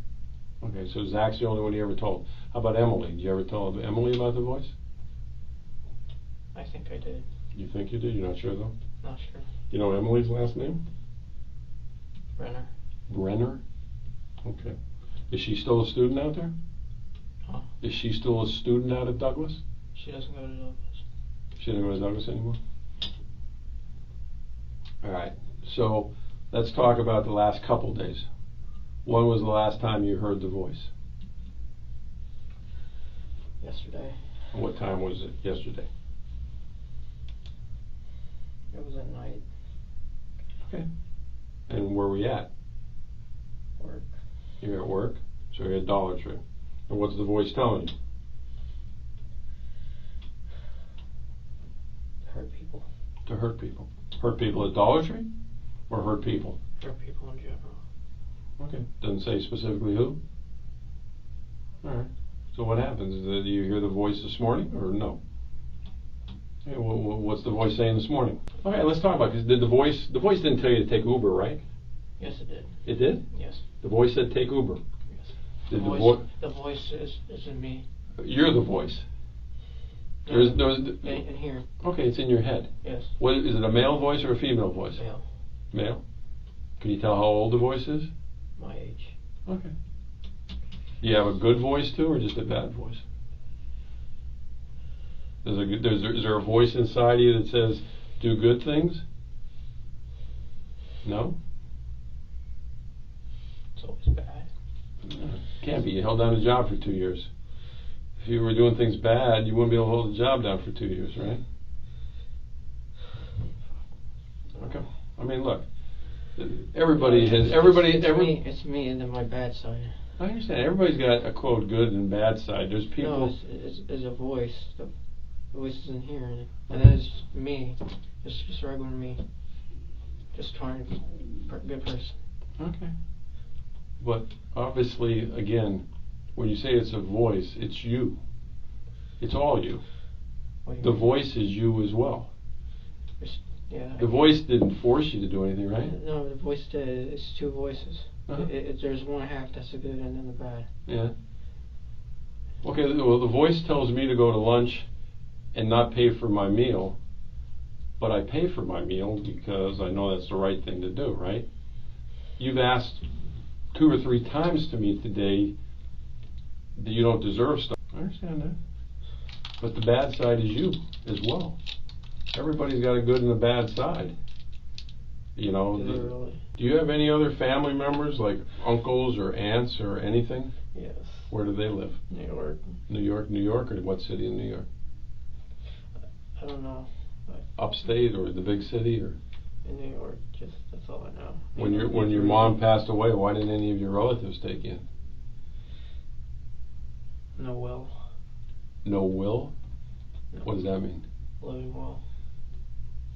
Okay, so Zach's the only one you ever told. How about Emily? Did you ever tell Emily about the voice? I think I did. You think you did? You're not sure, though? Not sure. You know Emily's last name? Renner. Brenner? Okay. Is she still a student out there? Huh? Is she still a student out at Douglas? She doesn't go to Douglas. She doesn't go to Douglas anymore? All right. So let's talk about the last couple days. When was the last time you heard the voice? Yesterday. And what time was it yesterday? It was at night. Okay. And where were you at? Work. You're at work? So you're at Dollar Tree. And what's the voice telling you? Hurt people. To hurt people. Hurt people at Dollar Tree? Or hurt people? Hurt people in general. Okay. Doesn't say specifically who? Alright. So what happens? Did you hear the voice this morning or no? Okay, well, what's the voice saying this morning? Okay, let's talk about it. 'Cause did the voice didn't tell you to take Uber, right? Yes, it did. It did? Yes. The voice said take Uber. Yes. Did The voice is in me. You're the voice. No, There's in here. okay, it's in your head. Yes. What is it? A male voice or a female voice? Male. Male. Can you tell how old the voice is? My age. Okay. Do you have a good voice too, or just a bad voice? Is there a voice inside you that says, do good things? No? It's always bad. Can't be. You held down a job for 2 years. If you were doing things bad, you wouldn't be able to hold the job down for 2 years, right? Okay. I mean, look. It's me and then my bad side. I understand. Everybody's got a quote good and bad side. There's people. No, it's a voice. The voice is in here, and then it's me, just regular me, just trying to be a good person. Okay. But obviously, again, When you say it's a voice, it's you. It's all you. What do you The mean? voice is you as well. Yeah. The voice didn't force you to do anything, right? No, the voice did. It's two voices. Uh-huh. There's one half that's the good and then the bad. Yeah. Okay, well, the voice tells me to go to lunch and not pay for my meal, but I pay for my meal because I know that's the right thing to do, right? You've asked 2 or 3 times to me today that you don't deserve stuff. I understand that. But the bad side is you as well. Everybody's got a good and a bad side. You know, Really? do you have any other family members, like uncles or aunts or anything? Yes. Where do they live? New York. New York, or what city in New York? I don't know. Upstate or the big city, or? In New York, just that's all I know. When your mom passed away, why didn't any of your relatives take you in? No will. No will? No. What does that mean? Living will.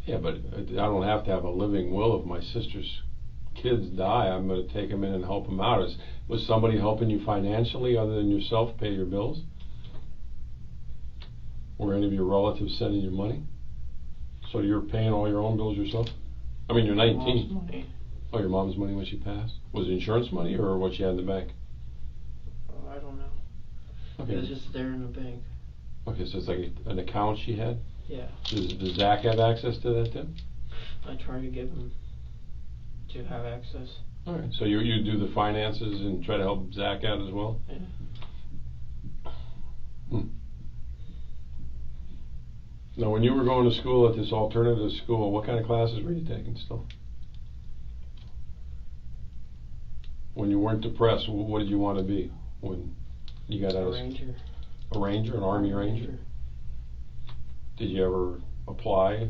Yeah, but I don't have to have a living will. If my sister's kids die, I'm going to take them in and help them out. Was somebody helping you financially other than yourself pay your bills? Were any of your relatives sending you money? So you're paying all your own bills yourself? I mean, you're 19. Mom's money. Oh, your mom's money when she passed? Was it insurance money or what she had in the bank? I don't know. Okay. It was just there in the bank. Okay, so it's like an account she had? Yeah. Does Zach have access to that too? I try to get him to have access. All right. So you do the finances and try to help Zach out as well? Yeah. Hmm. Now, when you were going to school at this alternative school, what kind of classes were you taking still? When you weren't depressed, what did you want to be when you got out of school? Ranger. A ranger, an Army Ranger? Did you ever apply,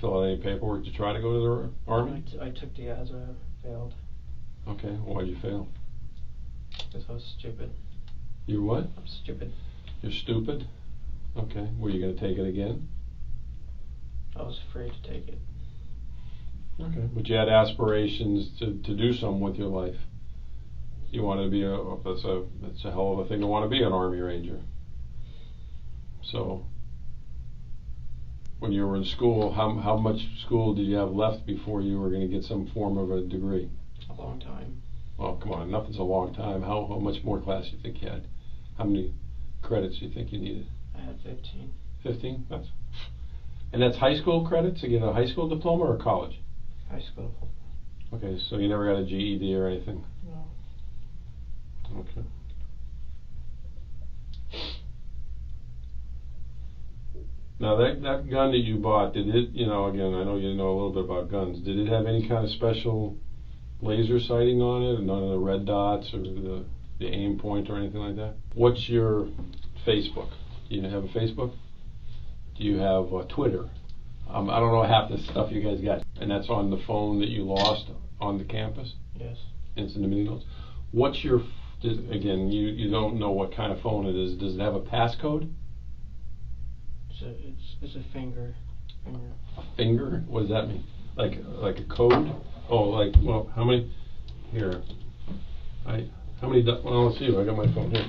fill out any paperwork to try to go to the Army? I took the ads, I failed. Okay, why'd you fail? Because I was stupid. You what? I'm stupid. You're stupid? Okay, were you going to take it again? I was afraid to take it. Okay, but you had aspirations to do something with your life. You wanted to be that's a hell of a thing to want to be an Army Ranger. So, when you were in school, how much school did you have left before you were going to get some form of a degree? A long time. Well, come on, nothing's a long time. How much more class do you think you had? How many credits do you think you needed? I had 15. 15? And that's high school credits to get a high school diploma or college? High school. Okay, so you never got a GED or anything? No. Okay. Now that gun that you bought, did it, again, I know you know a little bit about guns, did it have any kind of special laser sighting on it, or none of the red dots or the aim point or anything like that? What's your Facebook? Do you have a Facebook? Do you have Twitter? I don't know half the stuff you guys got. And that's on the phone that you lost on the campus? Yes. It's in the mini notes. What's your, again, you don't know what kind of phone it is. Does it have a passcode? It's a finger. A finger? What does that mean? Like a code? Oh, well, how many? Here. Well, let's see. I got my phone here.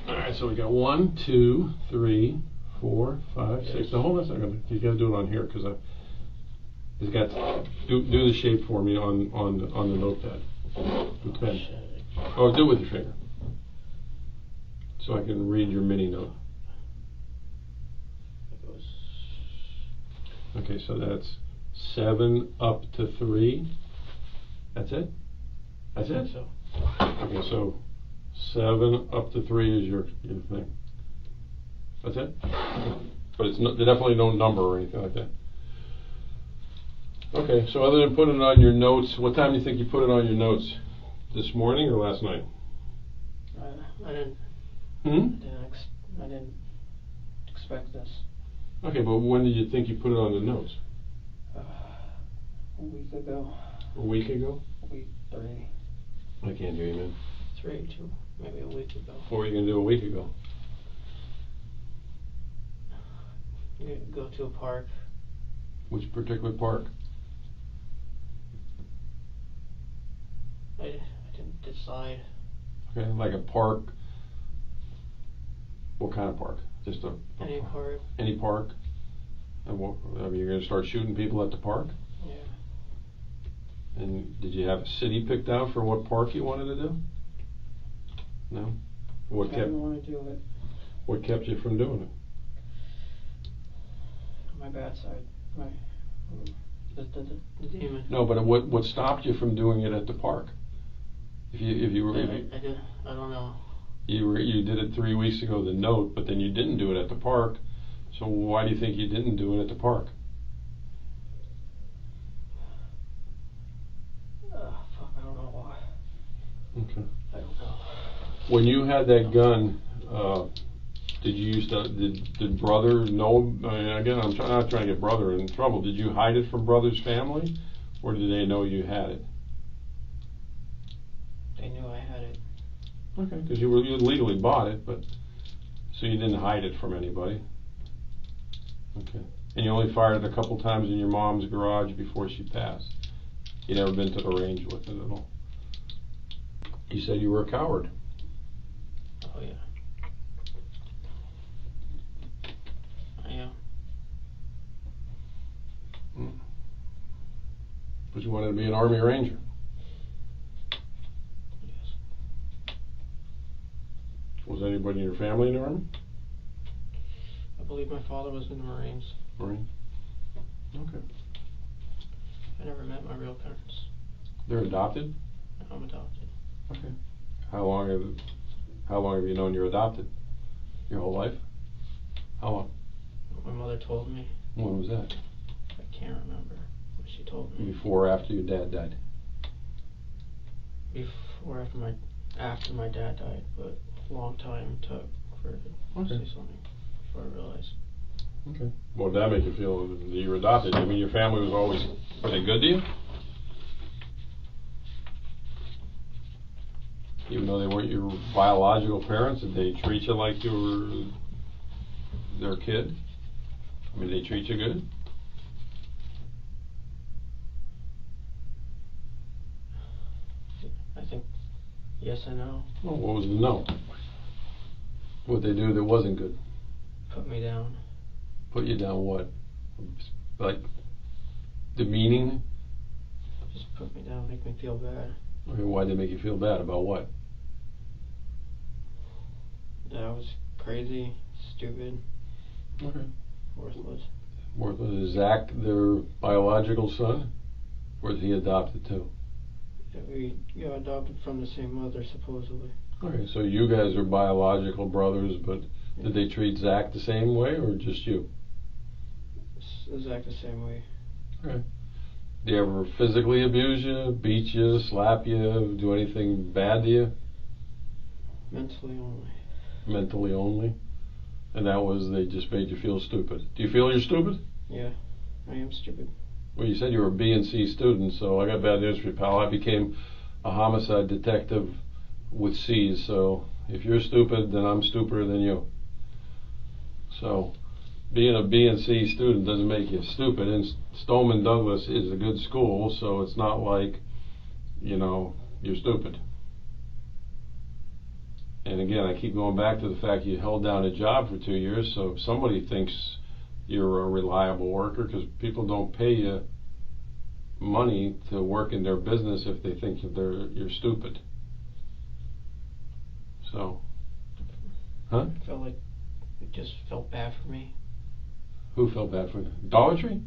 Alright, so we got 1, 2, 3, 4, 5, 6. Now hold on a second. You got to do it on here because it's got do the shape for me on the notepad. The pen. Oh, do it with your finger, so I can read your mini note. Okay, so that's 7 up to 3. That's it? That's it? So. Okay, so 7 up to 3 is your thing. That's it? But it's definitely no number or anything like that. Okay, so other than putting it on your notes, what time do you think you put it on your notes? This morning or last night? I didn't. I didn't expect this. Okay, but when did you think you put it on the notes? A week ago. A week ago? Week 3. I can't hear you, man. 3, 2, maybe a week ago. What were you going to do a week ago? Go to a park. Which particular park? I didn't decide. Okay, like a park. What kind of park? Just Any park. Any park? And what, I mean, you're going to start shooting people at the park? Yeah. And did you have a city picked out for what park you wanted to do? No? I didn't want to do it. What kept you from doing it? My bad side. The demon. No, but what stopped you from doing it at the park? If you were, I don't know. You did it 3 weeks ago, the note, but then you didn't do it at the park. So why do you think you didn't do it at the park? Fuck, I don't know why. Okay. I don't know. When you had that gun, did you used to, did brother know, I mean, again, I'm not trying to get brother in trouble, did you hide it from brother's family, or did they know you had it? They knew I had it. Okay, because you legally bought it, but, so you didn't hide it from anybody. Okay. And you only fired it a couple times in your mom's garage before she passed. You never been to the range with it at all. You said you were a coward. Oh yeah. I am. But you wanted to be an Army Ranger. Yes. Was anybody in your family in the Army? I believe my father was in the Marines. Marine. Okay. I never met my real parents. They're adopted? I'm adopted. Okay. How long have you known you're adopted? Your whole life? How long? My mother told me. When was that? I can't remember what she told me. Before or after your dad died? Before, after my dad died, but a long time took for her to say something before I realized. Okay. What did that make you feel that you were adopted? I mean, your family was always, were they good to you? Even though they weren't your biological parents, did they treat you like you were their kid? I mean, did they treat you good? I think yes and no. Well, what was the no? What they do that wasn't good? Put me down. Put you down what? Like demeaning? Just put me down, make me feel bad. Okay, why'd they make you feel bad? About what? That I was crazy, stupid, Okay. worthless. Worthless. Is Zach their biological son? Or is he adopted too? Yeah, we got adopted from the same mother, supposedly. Okay, so you guys are biological brothers, but did they treat Zach the same way or just you? Zach the same way. Okay. Do you ever physically abuse you, beat you, slap you, do anything bad to you? Mentally only. Mentally only? And that was, they just made you feel stupid. Do you feel you're stupid? Yeah, I am stupid. Well, you said you were a B and C student, so I got bad news for you, pal. I became a homicide detective with C's, so if you're stupid, then I'm stupider than you. So, being a B and C student doesn't make you stupid, and Stoneman Douglas is a good school, so it's not like, you know, you're stupid. And again, I keep going back to the fact you held down a job for 2 years, so if somebody thinks you're a reliable worker, because people don't pay you money to work in their business if they think that you're stupid. So, huh? I felt like it just felt bad for me. Who felt bad for you? Dollar Tree?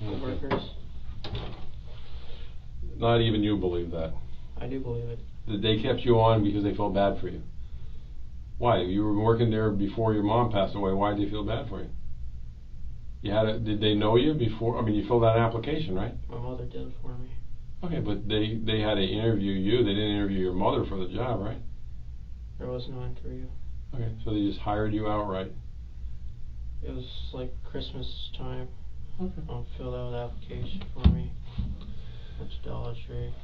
The workers. Not even you believe that. I do believe it. That they kept you on because they felt bad for you. Why? You were working there before your mom passed away. Why did they feel bad for you? Did they know you before? I mean, you filled out an application, right? My mother did it for me. Okay, but they had to interview you. They didn't interview your mother for the job, right? There was no interview. Okay, so they just hired you outright. It was like Christmas time. Okay. Filled out an application for me. Went to Dollar Tree.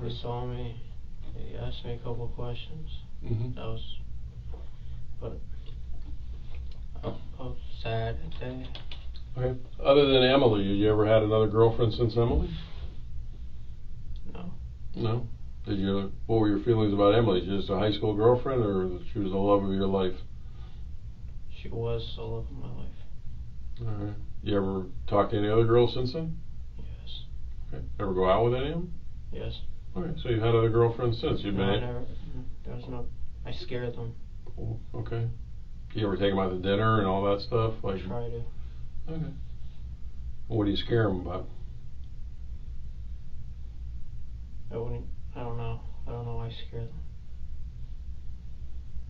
They saw me. They asked me a couple of questions. Mm-hmm. That was, but I was sad that day. Okay. Other than Emily, you ever had another girlfriend since Emily? No. No. What were your feelings about Emily? Just a high school girlfriend, or she was the love of your life? She was the love of my life. All right. You ever talk to any other girls since then? Yes. Okay. Ever go out with any of them? Yes. Okay. So you've had other girlfriends since? No, I never. There was no. I scared them. Oh, okay. You ever take them out to dinner and all that stuff? Like. Try to. Okay. What do you scare them about? I don't know. I don't know why I scare them.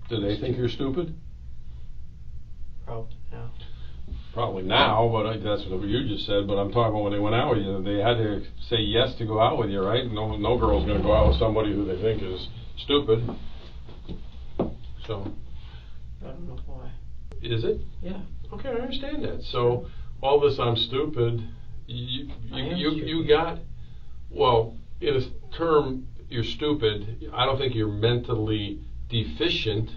Do they think you're stupid? Probably now. Probably now, but that's what you just said. But I'm talking about when they went out with you. They had to say yes to go out with you, right? No girl's going to go out with somebody who they think is stupid. So. I don't know why. Is it? Yeah. Okay, I understand that. So all this, I'm stupid. You got. Well, in a term, you're stupid. I don't think you're mentally deficient.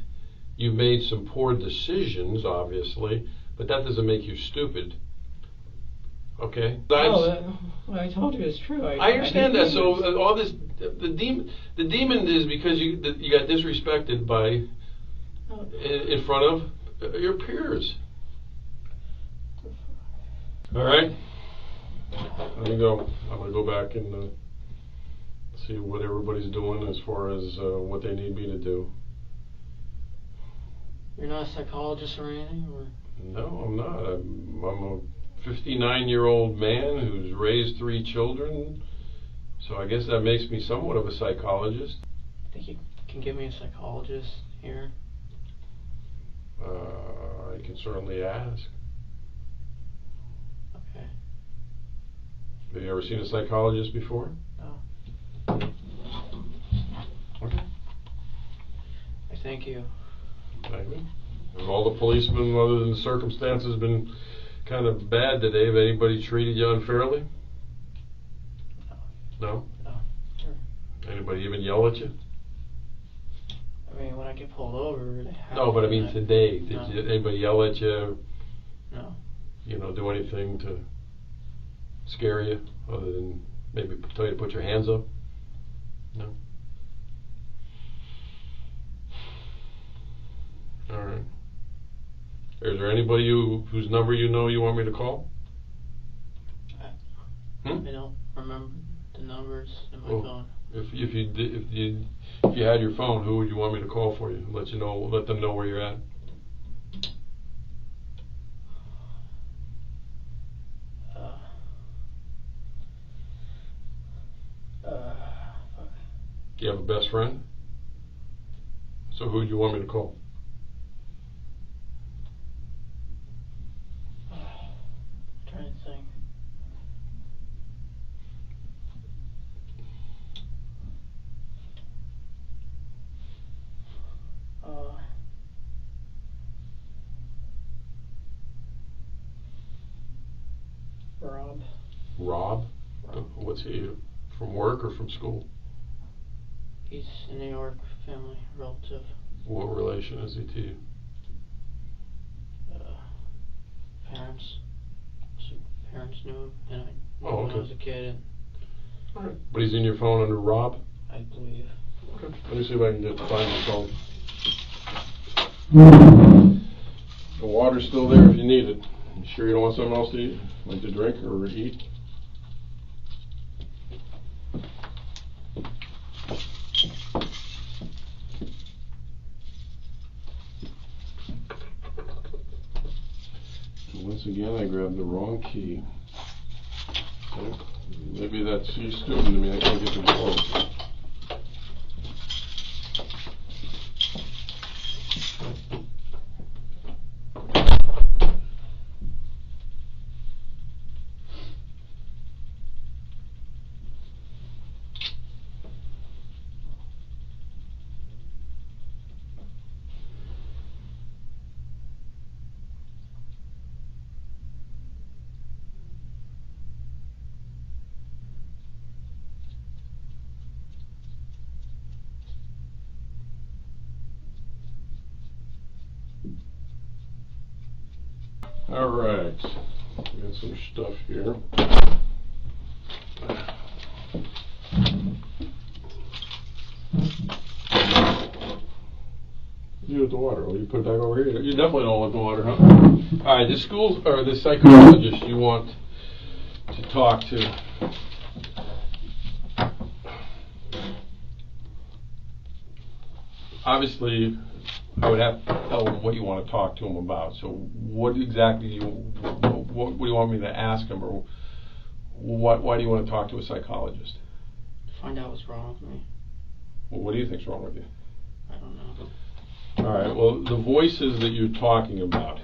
You made some poor decisions, obviously, but that doesn't make you stupid. Okay? What I told you is true. I understand that. So all this, the demon is because you got disrespected by in front of your peers. All right? Let me go. I'm going to go back and see what everybody's doing as far as what they need me to do. You're not a psychologist or anything? Or? No, I'm not. I'm a 59-year-old man who's raised 3 children, so I guess that makes me somewhat of a psychologist. Think you can give me a psychologist here? I can certainly ask. Okay. Have you ever seen a psychologist before? No. Okay. I thank you. Thank you. Have all the policemen, other than the circumstances, been kind of bad today? Have anybody treated you unfairly? No? No. Sure. Anybody even yell at you? I mean, when I get pulled over, they have No, but I mean today. No. Did anybody yell at you? No. Do anything to scare you, other than maybe tell you to put your hands up? No? All right. Is there anybody whose number you want me to call? I don't remember the numbers in my phone. If you had your phone, who would you want me to call for you? Let them know where you're at. Do you have a best friend? So who do you want me to call? I'm trying to think. Rob. Rob? What's he, from work or from school? He's a New York family relative. What relation is he to you? Parents. So parents knew him, and I Oh, when okay. I was a kid, and All right. But he's in your phone under Rob? I believe. Okay. Let me see if I can find your phone. The water's still there if you need it. You sure you don't want something else to eat? Like to drink or eat? Once again, I grabbed the wrong key. Okay. Maybe that's you stupid to me. I can't get the door open. All right, got some stuff here. water? Well, you put it back over here. You definitely don't want the water, huh? All right, this psychologist you want to talk to. Obviously, I would have to tell him what you want to talk to him about. So, what exactly what do you want me to ask him, or why do you want to talk to a psychologist? Find out what's wrong with me. Well, what do you think's wrong with you? I don't know. All right. Well, the voices that you're talking about.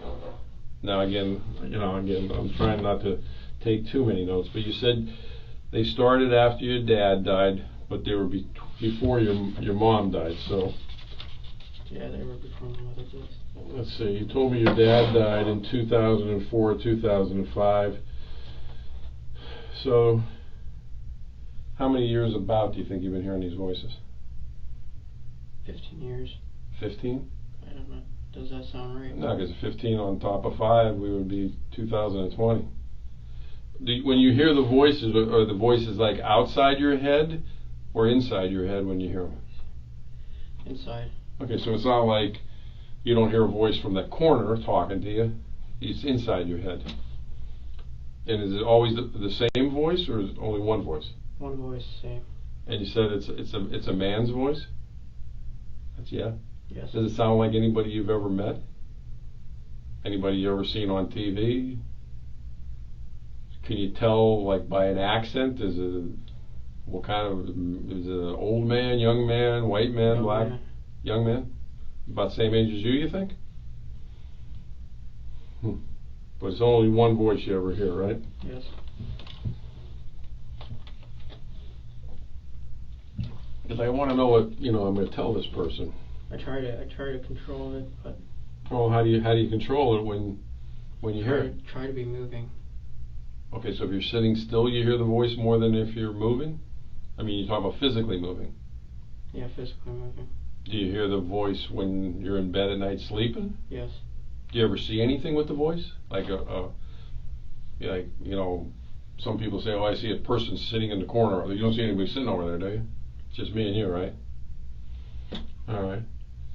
Now, again, I'm trying not to take too many notes, but you said they started after your dad died, but they were before your mom died. So. Yeah, they were before my mother did. Let's see. You told me your dad died in 2004, 2005. So, how many years about do you think you've been hearing these voices? 15 years. 15? I don't know. Does that sound right? No, because 15 on top of 5, we would be 2020. When you hear the voices, are the voices like outside your head or inside your head when you hear them? Inside. Okay, so it's not like you don't hear a voice from that corner talking to you. It's inside your head. And is it always the same voice, or is it only one voice? One voice, same. And you said it's a man's voice? That's yeah. Yes. Does it sound like anybody you've ever met? Anybody you ever seen on TV? Can you tell, like, by an accent? Is it what kind of? Is it an old man, young man, white man, black? Man. Young man? About the same age as you think? But it's only one voice you ever hear, right? Yes. Because I want to know what I'm going to tell this person. I try to control it, but. Well, how do you control it when you hear it? Try to be moving. Okay, so if you're sitting still, you hear the voice more than if you're moving? I mean, you talk about physically moving. Yeah, physically moving. Do you hear the voice when you're in bed at night sleeping? Yes. Do you ever see anything with the voice? Like some people say, "Oh, I see a person sitting in the corner." You don't see anybody sitting over there, do you? It's just me and you, right? All right.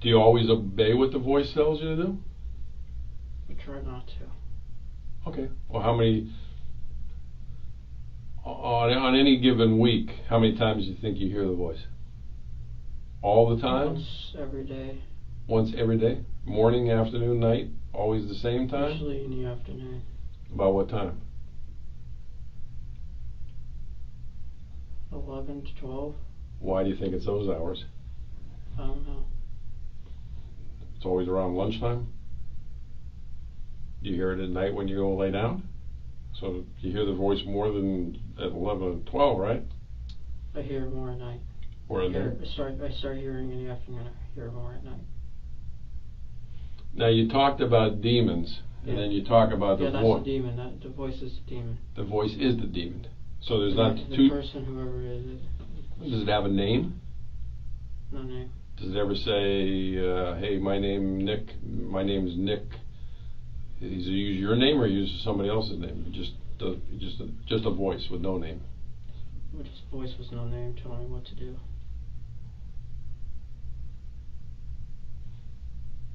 Do you always obey what the voice tells you to do? I try not to. Okay. Well, how many on any given week? How many times do you think you hear the voice? All the time? Once every day. Once every day? Morning, afternoon, night? Always the same time? Usually in the afternoon. About what time? 11 to 12. Why do you think it's those hours? I don't know. It's always around lunchtime? Do you hear it at night when you go lay down? So you hear the voice more than at 11 and 12, right? I hear it more at night. Or at night? I start hearing in the afternoon. I hear it more at night. Now you talked about demons, and then you talk about the voice. Yeah, that's the demon. The voice is the demon. The voice is the demon. So there's the not the two. Person, whoever it is. Does it have a name? No name. Does it ever say, "Hey, my name's Nick. Does it use your name or use somebody else's name? Just a voice with no name. Just a voice with no name telling me what to do.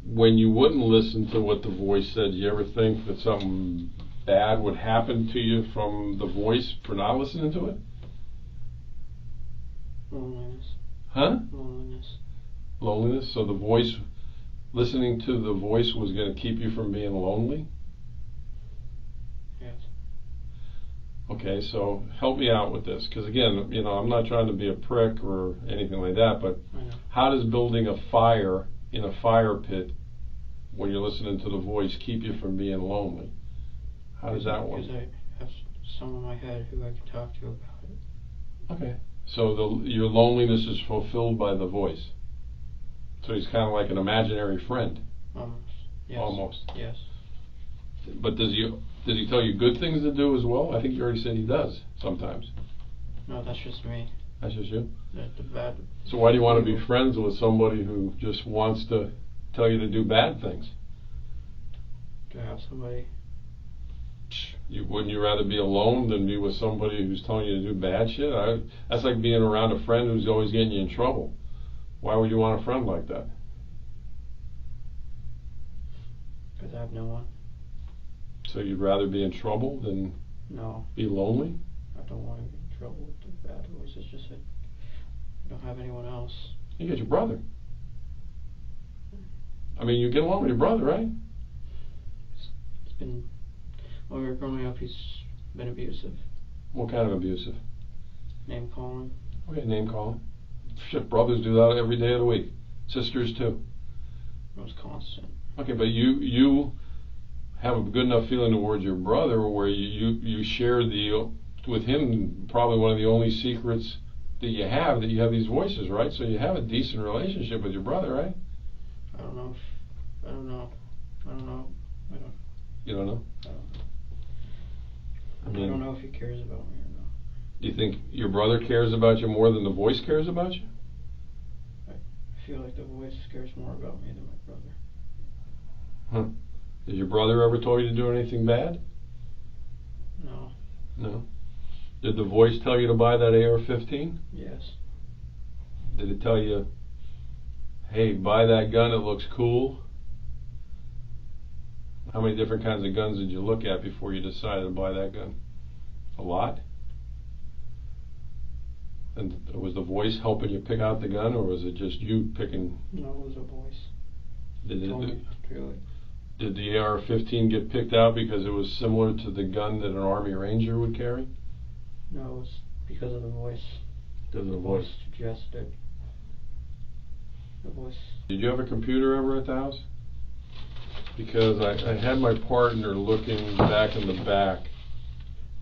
When you wouldn't listen to what the voice said, do you ever think that something bad would happen to you from the voice for not listening to it? Loneliness. Huh? Loneliness. Loneliness? So the voice, listening to the voice was going to keep you from being lonely? Yes. Okay, so help me out with this, because again, I'm not trying to be a prick or anything like that, but how does building a fire in a fire pit when you're listening to the voice keep you from being lonely? How does that work? Because I have someone in my head who I can talk to about it. Okay, so your loneliness is fulfilled by the voice. So he's kind of like an imaginary friend. Almost. Yes. Almost. Yes. But does he tell you good things to do as well? I think you already said he does sometimes. No, that's just me. That's just you? The bad. So why do you want to be friends with somebody who just wants to tell you to do bad things? To have somebody. Wouldn't you rather be alone than be with somebody who's telling you to do bad shit? That's like being around a friend who's always getting you in trouble. Why would you want a friend like that? to have no one. So you'd rather be in trouble than No, be lonely? I don't want to get in trouble with the bad boys. It's just that I don't have anyone else. You got your brother. I mean, you get along with your brother, right? It's been, while we were growing up, he's been abusive. What kind of abusive? Name calling. Okay, name calling. Shit, brothers do that every day of the week. Sisters too. It was constant. Okay, but you have a good enough feeling towards your brother where you share with him probably one of the only secrets that you have these voices, right? So you have a decent relationship with your brother, right? I don't know. You don't know? I don't know if he cares about me or not. Do you think your brother cares about you more than the voice cares about you? I feel like the voice cares more about me than my brother. Huh. Did your brother ever tell you to do anything bad? No. No. Did the voice tell you to buy that AR-15? Yes. Did it tell you, hey, buy that gun, it looks cool? How many different kinds of guns did you look at before you decided to buy that gun? A lot? And was the voice helping you pick out the gun, or was it just you picking? No, it was a voice. Did the AR-15 get picked out because it was similar to the gun that an Army Ranger would carry? No, it was because of the voice. Because of the voice. Suggested. The voice. Did you have a computer ever at the house? Because I had my partner looking back in the back.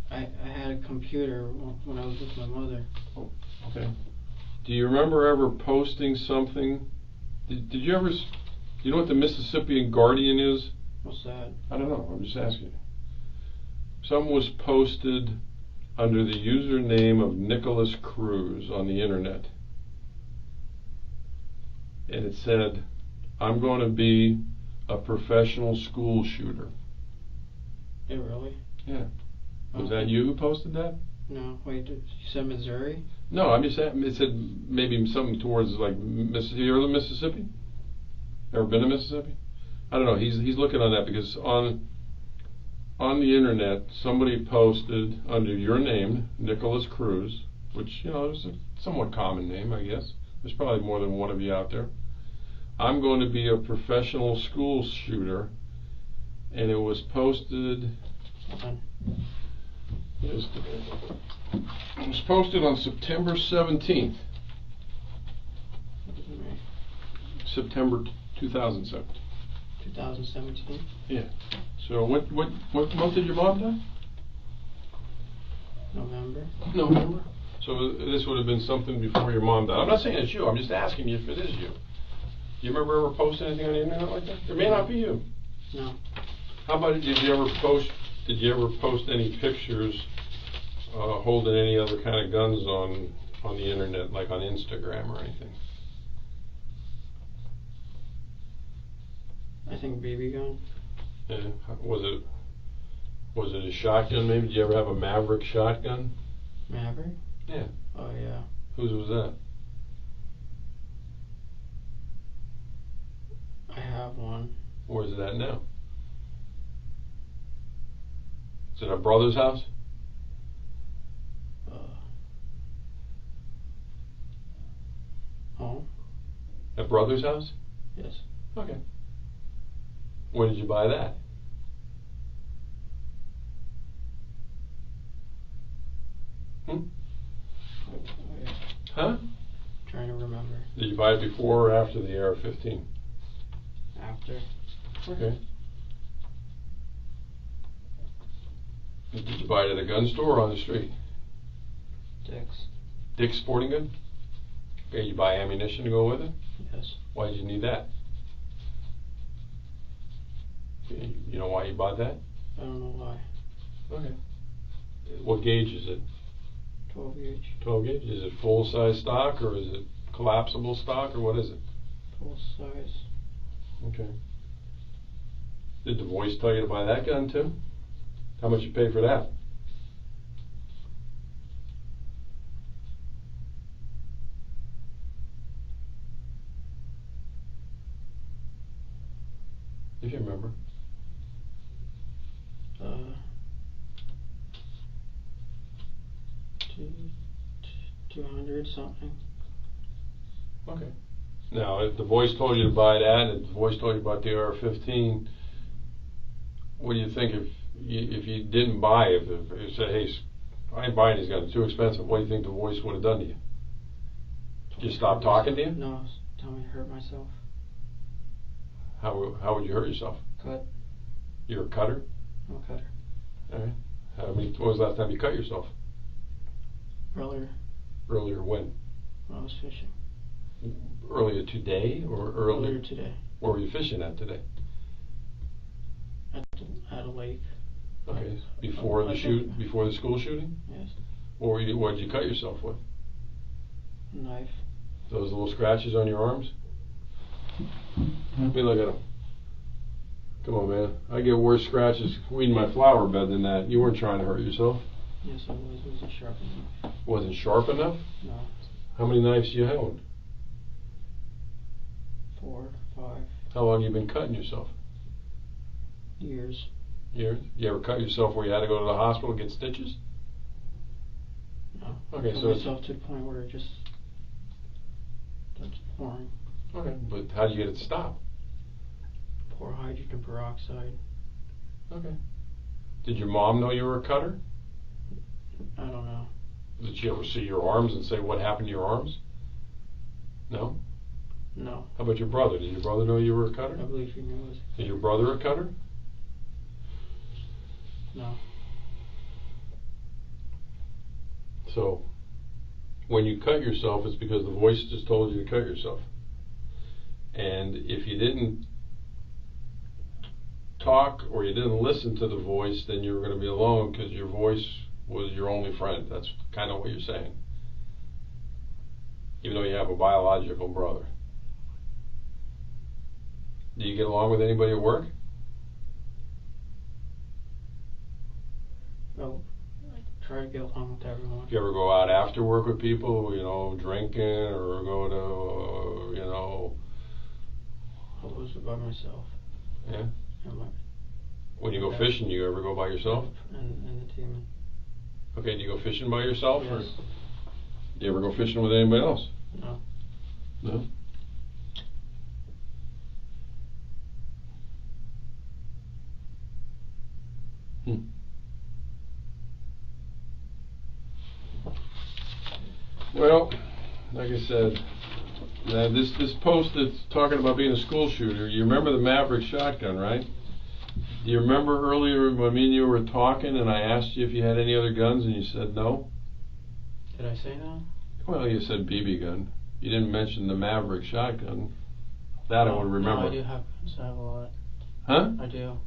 I had a computer when I was with my mother. Oh, okay. Do you remember ever posting something? Did you ever? Do you know what the Mississippian Guardian is? What's that? I don't know. I'm just asking you. Something was posted under the username of Nikolas Cruz on the internet. And it said, I'm going to be a professional school shooter. Yeah, really? Yeah. Was that you who posted that? No, wait, you said Missouri? No, I'm just saying, it said maybe something towards like Mississippi. You ever lived in Mississippi? Ever been to Mississippi? I don't know. He's looking on that because on the internet somebody posted under your name, Nikolas Cruz, which is a somewhat common name, I guess. There's probably more than one of you out there. I'm going to be a professional school shooter, and it was posted. It was posted on September 17th. September 2007. 2017? Yeah. So what month did your mom die? November. November. So this would have been something before your mom died. I'm not saying it's you. I'm just asking you if it is you. Do you remember ever posting anything on the internet like that? It may not be you. No. How about did you ever post any pictures holding any other kind of guns on the internet, like on Instagram or anything? I think BB gun. Yeah. Was it a shotgun maybe? Did you ever have a Maverick shotgun? Maverick? Yeah. Oh yeah. Whose was that? I have one. Where's it at now? Is it at brother's house? Home? At brother's house? Yes. Okay. When did you buy that? Oh, yeah. Huh? Trying to remember. Did you buy it before or after the AR-15? After. Okay. Did you buy it at a gun store or on the street? Dick's. Dick's Sporting Good? Okay, you buy ammunition to go with it? Yes. Why did you need that? You know why you bought that? I don't know why. Okay. What gauge is it? 12 gauge. 12 gauge? Is it full size stock or is it collapsible stock or what is it? Full size. Okay. Did the voice tell you to buy that gun too? How much you pay for that? If you remember. Uh, 200 something. Okay. Now, if the voice told you to buy that, and if the voice told you about the AR-15, what do you think if you didn't buy it? If you said, "Hey, I ain't buying these guns; it's too expensive," what do you think the voice would have done to you? Did you stop talking to you? No, tell me to hurt myself. How would you hurt yourself? Cut. You're a cutter? I'm a cutter. All right. When was the last time you cut yourself? Earlier. Earlier when? When I was fishing. Earlier today or Earlier today. Where were you fishing at today? At a lake. Okay. Before the school shooting? Yes. What did you cut yourself with? A knife. Those little scratches on your arms? Let me look at them. Come on, man. I get worse scratches weeding my flower bed than that. You weren't trying to hurt yourself. Yes, I was. It wasn't sharp enough. Wasn't sharp enough? No. How many knives do you own? 4, 5. How long have you been cutting yourself? Years. Years? You ever cut yourself where you had to go to the hospital and get stitches? No. Okay, I so cut myself to the point where it just starts pouring. Okay, but how do you get it to stop? Pour hydrogen peroxide. Okay. Did your mom know you were a cutter? I don't know. Did she ever see your arms and say what happened to your arms? No? No. How about your brother? Did your brother know you were a cutter? I believe he knew it. Is your brother a cutter? No. So, when you cut yourself, it's because the voice just told you to cut yourself. And if you didn't talk or you didn't listen to the voice, then you were going to be alone because your voice was your only friend. That's kind of what you're saying. Even though you have a biological brother. Do you get along with anybody at work? No. I try to get along with everyone. Do you ever go out after work with people, drinking or go to, I was by myself. Yeah? And When you go fishing, do you ever go by yourself? And the team. Okay, do you go fishing by yourself? Yes. Or do you ever go fishing with anybody else? No. No? Well, like I said, this post that's talking about being a school shooter, you remember the Maverick shotgun, right? Do you remember earlier when me and you were talking and I asked you if you had any other guns and you said no? Did I say no? Well, you said BB gun. You didn't mention the Maverick shotgun. That I would remember. No, I do have guns. I have a lot. Huh? I do.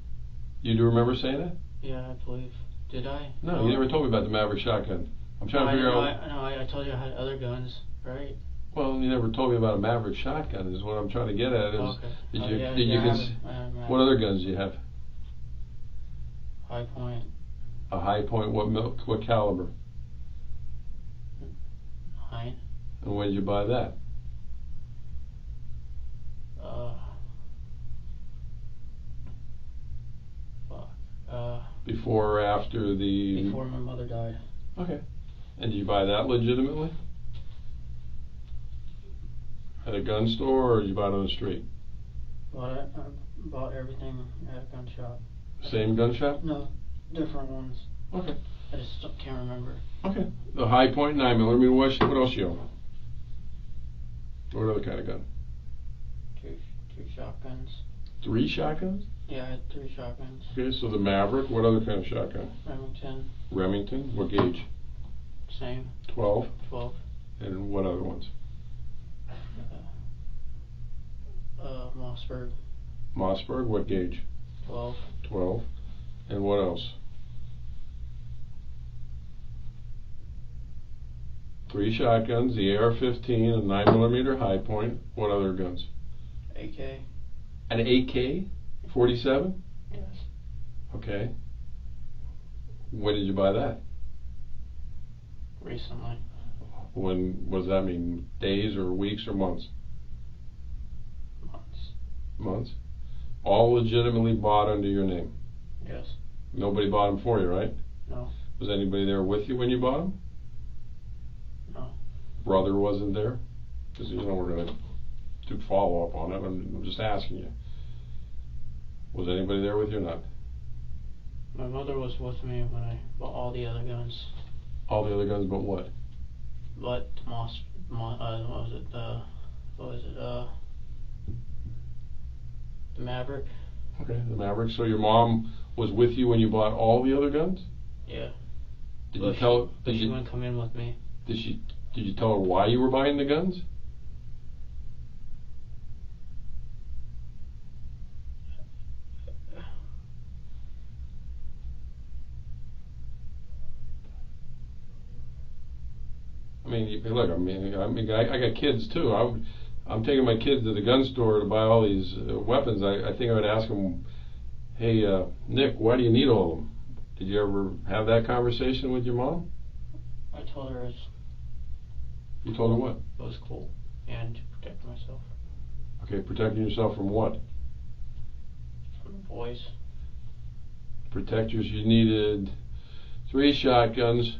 You do remember saying that? Yeah, I believe. Did I? No, you never told me about the Maverick shotgun. I'm trying to figure out. I told you I had other guns, right? Well, you never told me about a Maverick shotgun. Is what I'm trying to get at. Okay. What other guns do you have? High point. A high point. What caliber? 9. And when did you buy that? Before or after the? Before my mother died. Okay. And did you buy that legitimately? At a gun store, or did you buy it on the street? Bought everything at a gun shop. Same gun shop? No, different ones. Okay. I just can't remember. Okay. The high point 9mm. What else you own? What other kind of gun? Two shotguns. 3 shotguns? Yeah, I had 3 shotguns. Okay, so the Maverick. What other kind of shotgun? Remington. Remington. What gauge? Same. 12. 12. And what other ones? Mossberg. Mossberg. What gauge? 12. 12. And what else? 3 shotguns, the AR-15, a 9mm high point. What other guns? AK. An AK-47? Yes. Okay. When did you buy that? Recently. What does that mean? Days or weeks or months? Months. Months. All legitimately bought under your name. Yes. Nobody bought them for you, right? No. Was anybody there with you when you bought them? No. Brother wasn't there? Because, you know, we're going to do follow-up on it. I'm just asking you. Was anybody there with you or not? My mother was with me when I bought all the other guns. All the other guns but what? But what was it, the Maverick? Okay, the Maverick. So your mom was with you when you bought all the other guns? Yeah. Did But you tell? she wouldn't come in with me. Did you tell her why you were buying the guns? I mean, look. I got kids too. I'm taking my kids to the gun store to buy all these weapons. I think I would ask them, "Hey, Nick, why do you need all of them?" Did you ever have that conversation with your mom? I told her You told her what? it was cool and to protect myself Okay, protecting yourself from what? from the boys. Protect yourself. You needed 3 shotguns,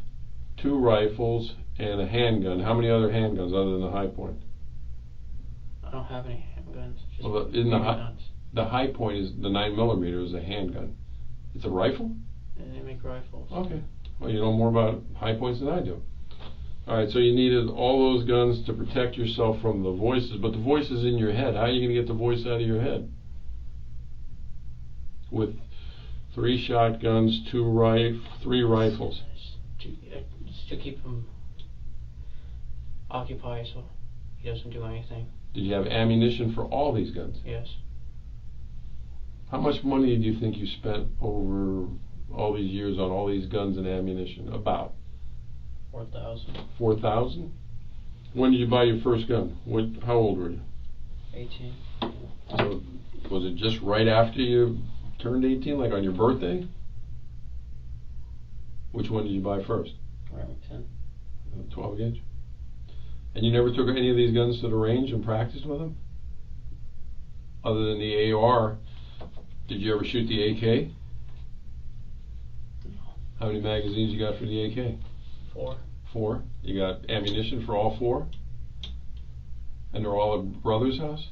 2 rifles, and a handgun. How many other handguns other than the high point? I don't have any handguns. Just Well, isn't the guns. the high point is the 9mm is a handgun. It's a rifle? And they make rifles. Okay. Well, you know more about high points than I do. All right, so you needed all those guns to protect yourself from the voices, but the voice is in your head. How are you going to get the voice out of your head? With 3 shotguns, 3 rifles. Just to keep him occupied so he doesn't do anything. Did you have ammunition for all these guns? Yes. How much money do you think you spent over all these years on all these guns and ammunition? About 4,000. 4,000? When did you buy your first gun? How old were you? 18. So was it just right after you turned 18, like on your birthday? Which one did you buy first? Remington. 12 gauge? And you never took any of these guns to the range and practiced with them? Other than the AR, did you ever shoot the AK? No. How many magazines you got for the AK? 4. 4. You got ammunition for all 4? And they're all at brother's house?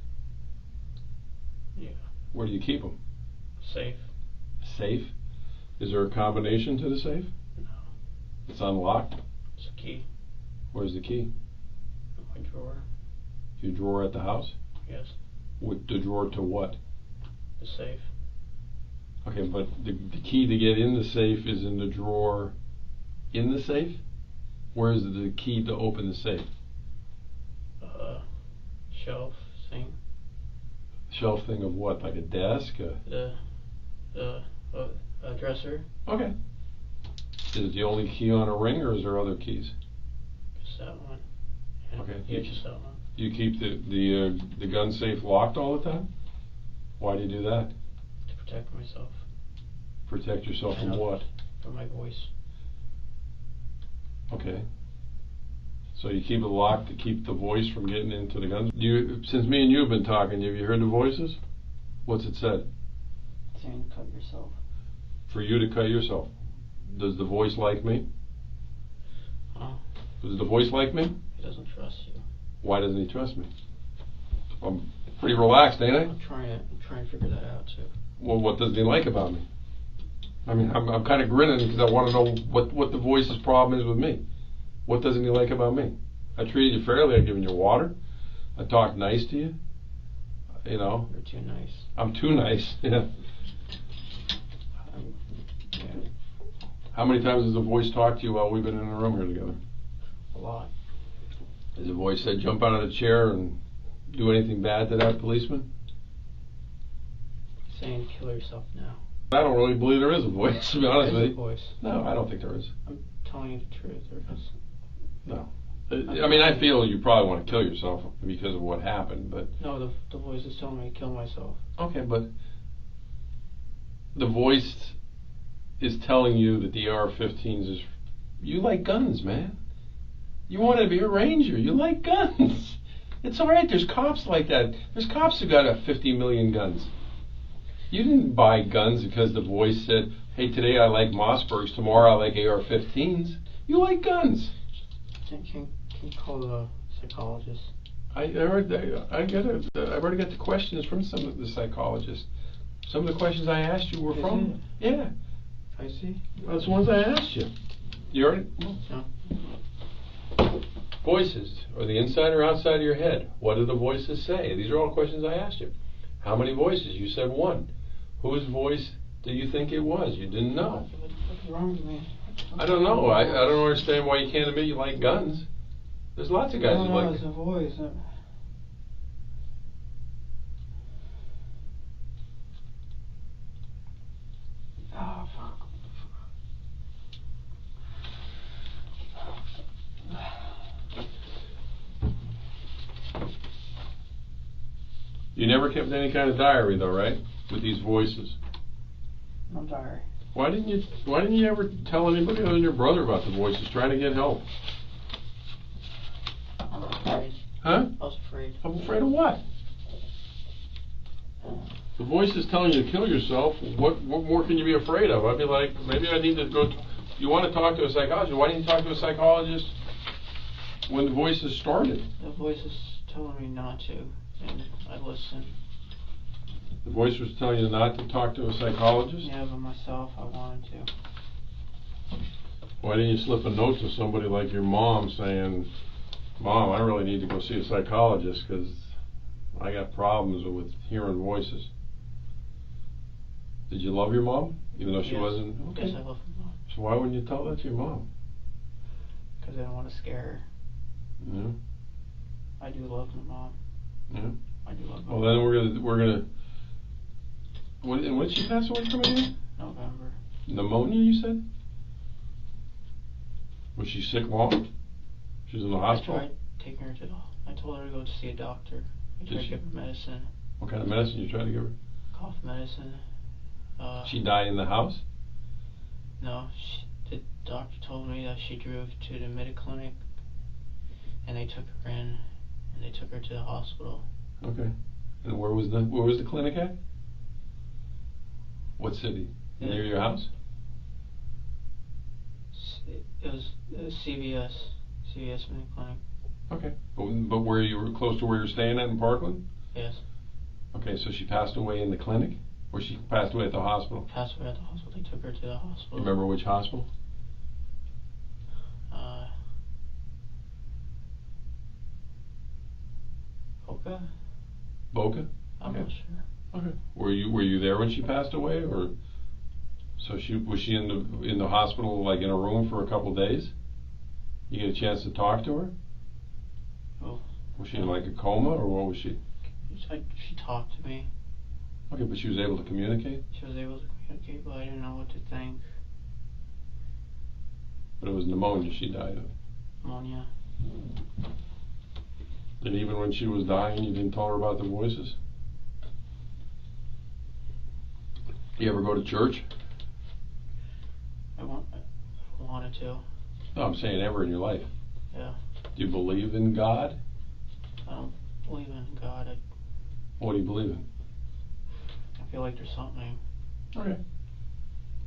Yeah. Where do you keep them? Safe. Safe? Is there a combination to the safe? No. It's unlocked? It's a key. Where's the key? In my drawer. Your drawer at the house? Yes. With the drawer to what? The safe. Okay, but the key to get in the safe is in the drawer in the safe? Where is the key to open the safe? Shelf thing. Shelf thing of what? Like a desk? The dresser. Okay. Is it the only key on a ring, or is there other keys? Just that one. And Okay. Yeah, just that one. You keep the gun safe locked all the time? Why do you do that? To protect myself. Protect yourself from what? From my voice. Okay. So you keep it locked to keep the voice from getting into the guns? Since me and you have been talking, have you heard the voices? What's it said? Saying cut yourself. For you to cut yourself. Does the voice like me? Huh? Does the voice like me? He doesn't trust you. Why doesn't he trust me? I'm pretty relaxed, ain't I? I'm trying to figure that out too. Well, what doesn't he like about me? I mean, I'm kind of grinning because I want to know what the voice's problem is with me. What doesn't he like about me? I treated you fairly. I've given you water. I talked nice to you. You know. You're too nice. I'm too nice. Yeah. Yeah. How many times has the voice talked to you while we've been in the room here together? A lot. Has the voice said jump out of the chair and do anything bad to that policeman? Saying kill yourself now. I don't really believe there is a voice, to be honest with There's a you. voice. No, I don't think there is. I'm telling you the truth. There is. No. I mean, I feel you probably want to kill yourself because of what happened, but... No, the voice is telling me to kill myself. Okay, but the voice is telling you that the AR-15s is... You like guns, man. You want to be a ranger. You like guns. It's all right. There's cops like that. There's cops who got 50 million guns. You didn't buy guns because the voice said, hey, today I like Mossbergs, tomorrow I like AR-15s. You like guns. Can you call the psychologist? I've already got the questions from some of the psychologists. Some of the questions I asked you were from. Yeah. I see. That's the ones I asked you. You already? No. Voices. Are they inside or outside of your head? What do the voices say? These are all questions I asked you. How many voices? You said one. Whose voice do you think it was? You didn't know. What's wrong with me? I don't know. I don't understand why you can't admit you like guns. There's lots of guys who like. No, it's a voice. Oh, fuck. You never kept any kind of diary though, right? With these voices. No diary. Why didn't you ever tell anybody other than your brother about the voices, trying to get help? I was afraid. Huh? I was afraid. I'm afraid of what? The voice is telling you to kill yourself. What more can you be afraid of? I'd be like, maybe I need to go. You want to talk to a psychologist? Why didn't you talk to a psychologist when the voices started? The voice is telling me not to, and I listen. The voice was telling you not to talk to a psychologist? Yeah, but myself, I wanted to. Why didn't you slip a note to somebody like your mom saying, Mom, I really need to go see a psychologist because I got problems with hearing voices? Did you love your mom, even though she wasn't? Okay. Yes, I love my mom. So why wouldn't you tell that to your mom? Because I don't want to scare her. Yeah. I do love my mom. Yeah. I do love my Well, mom. then we're gonna. When did she pass away from again? November. Pneumonia, you said? Was she sick long? She was in the hospital? I tried taking her to the. I told her to go to see a doctor. I tried to give her medicine. What kind of medicine you tried to give her? Cough medicine. She died in the house? No, the doctor told me that she drove to the Mediclinic, and they took her in, and they took her to the hospital. Okay. And where was the clinic at? What city? Near your house? It was CVS Mediclinic. Okay. But where you were close to where you're staying at in Parkland? Yes. Okay, so she passed away in the clinic? Or she passed away at the hospital? Passed away at the hospital. They took her to the hospital. You remember which hospital? Boca? I'm not sure. Okay. Were you there when she passed away, or so was she in the hospital, like in a room for a couple days? You get a chance to talk to her? Oh. Was she in like a coma, or what was she? She talked to me. Okay, but she was able to communicate? She was able to communicate, but I didn't know what to think. But it was pneumonia she died of. Pneumonia. And even when she was dying, you didn't tell her about the voices? You ever go to church? I wanted to. No, I'm saying ever in your life. Yeah. Do you believe in God? I don't believe in God. What do you believe in? I feel like there's something. Okay.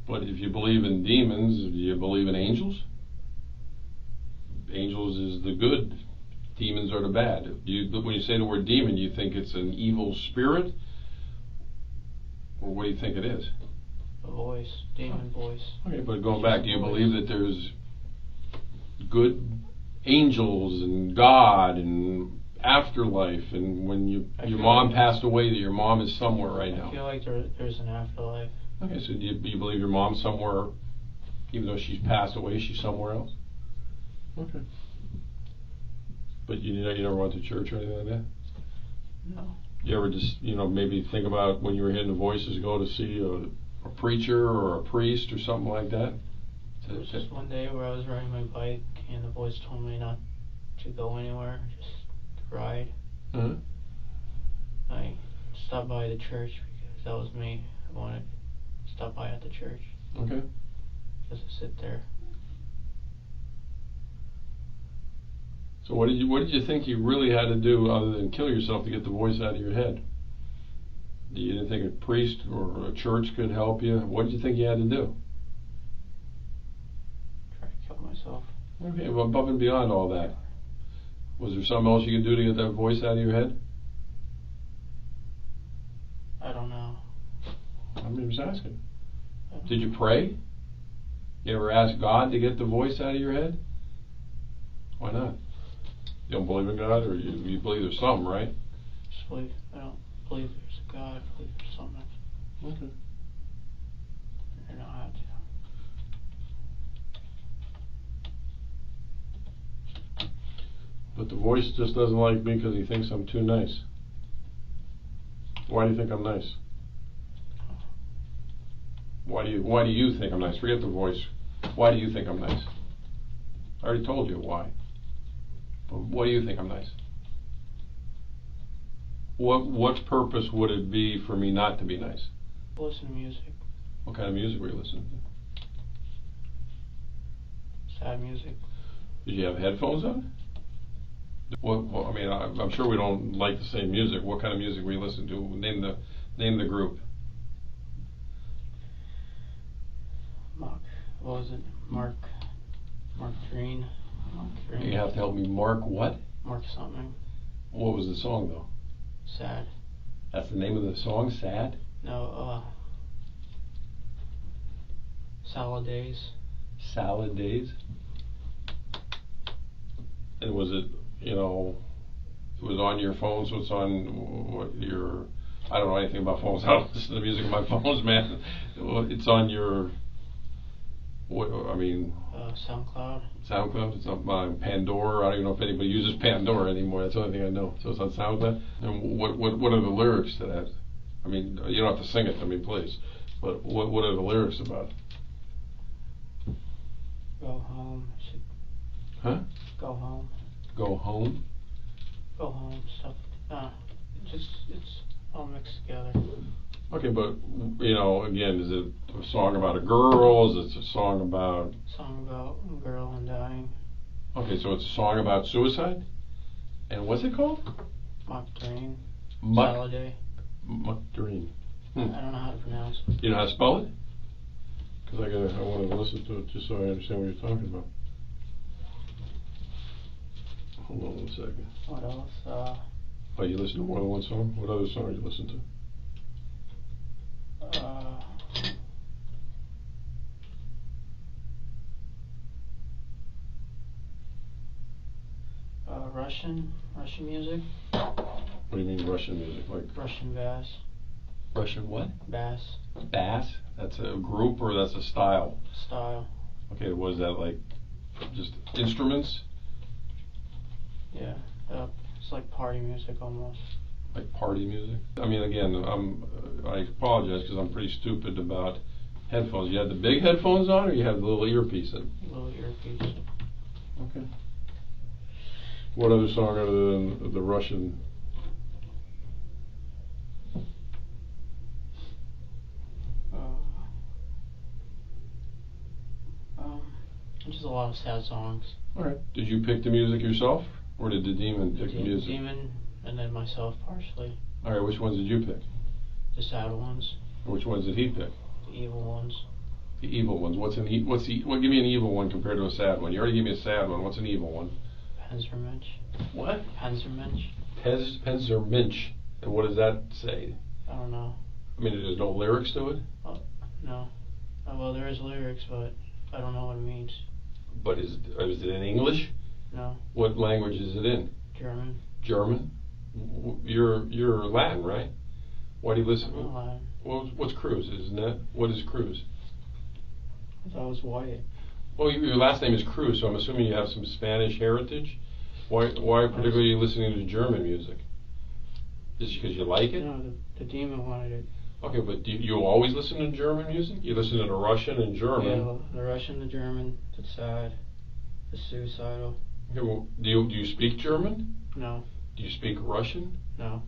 But if you believe in demons, do you believe in angels? Angels is the good. Demons are the bad. When you say the word demon, you think it's an evil spirit? Or what do you think it is? A voice. Demon voice. Okay, but going back, do you believe that there's good angels and God and afterlife, and when your mom passed away, that your mom is somewhere right now? I feel like there's an afterlife. Okay, so do you believe your mom's somewhere, even though she's passed away, she's somewhere else? Okay. But you never went to church or anything like that? No. You ever just, maybe think about when you were hearing the voices, go to see a preacher or a priest or something like that? There was just one day where I was riding my bike and the voice told me not to go anywhere, just to ride. Uh-huh. I stopped by the church because that was me. I wanted to stop by at the church. Okay. Just to sit there. So what did you think you really had to do other than kill yourself to get the voice out of your head? You didn't think a priest or a church could help you? What did you think you had to do? Try to kill myself. Okay, well, above and beyond all that, was there something else you could do to get that voice out of your head? I don't know. I'm just asking. Did you pray? You ever ask God to get the voice out of your head? Why not? You don't believe in God, or you believe there's something, right? Just believe. I don't believe there's a God. I believe there's something. Okay. I don't know how to. But the voice just doesn't like me because he thinks I'm too nice. Why do you think I'm nice? Why do you think I'm nice? Forget the voice. Why do you think I'm nice? I already told you why. But why do you think I'm nice? What purpose would it be for me not to be nice? Listen to music. What kind of music were you listening to? Sad music. Did you have headphones on? I mean, I'm sure we don't like the same music. What kind of music were you listening to? Name the group. What was it? Mark Green. You have to help me. Mark what? Mark something. What was the song though? Sad. That's the name of the song, Sad? No, Salad Days. Salad Days? And was it, it was on your phone, so it's on I don't know anything about phones. I don't listen to music on my phones, man. It's on your, SoundCloud. SoundCloud? It's on Pandora. I don't even know if anybody uses Pandora anymore. That's the only thing I know. So it's on SoundCloud. And what are the lyrics to that? I mean, you don't have to sing it to me, please. But what are the lyrics about? Go home. Huh? Go home. Go home? Go home. Stuff. It's all mixed together. Okay, but again, is it a song about a girl? Is it a song about? Song about a girl and dying. Okay, so it's a song about suicide. And what's it called? Mock Dream. Mock Dream. I don't know how to pronounce it. You know how to spell it? Because I want to listen to it just so I understand what you're talking about. Hold on 1 second. What else? Oh, you listen to more than one song? What other song do you listen to? Russian music. What do you mean Russian music? Like Russian bass. Russian what? Bass. Bass? That's a group or that's a style? Style. Okay, was that like just instruments? Yeah, it's like party music almost. Like party music? I mean, again, I apologize because I'm pretty stupid about headphones. You had the big headphones on, or you have the little earpiece in? Little earpiece. Okay. What other song other than the Russian? Just a lot of sad songs. All right. Did you pick the music yourself, or did the demon pick the music? Demon, and then myself partially. All right. Which ones did you pick? The sad ones. Which ones did he pick? The evil ones. The evil ones. Give me an evil one compared to a sad one. You already gave me a sad one. What's an evil one? Panzermensch. What? Panzermensch. Panzermensch. And what does that say? I don't know. I mean, there's no lyrics to it? No. Well, there is lyrics, but I don't know what it means. But is it in English? No. What language is it in? German. German? You're Latin, right? Why do you listen? I'm not Latin. What's Cruz? Isn't that? What is Cruz? I thought it was white. Well, your last name is Cruz, so I'm assuming you have some Spanish heritage. Why particularly are you listening to German music? Just because you like it? No, the demon wanted it. Okay, but do you always listen to German music? You listen to Russian and German. Yeah, the Russian, the German, the sad, the suicidal. Okay, well, do you speak German? No. Do you speak Russian? No.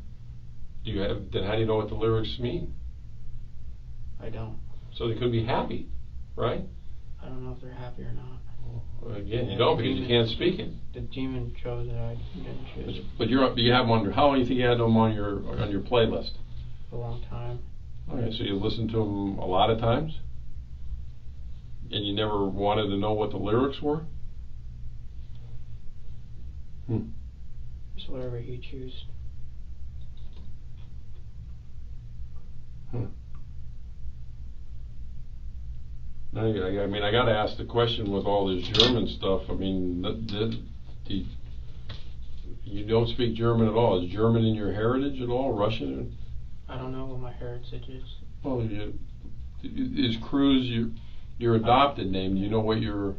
Then how do you know what the lyrics mean? I don't. So they could be happy, right? I don't know if they're happy or not. Well, again, you don't because you can't speak it. The demon chose it. I didn't choose. But you have them under. How long do you think you had them on your playlist? for a long time. Okay, so you listened to him a lot of times? And you never wanted to know what the lyrics were? Just whatever he choose. Now, I mean, I got to ask the question with all this German stuff. I mean, you don't speak German at all. Is German in your heritage at all? Russian? I don't know what my heritage is. Well, is Cruz your adopted name? Do you know what your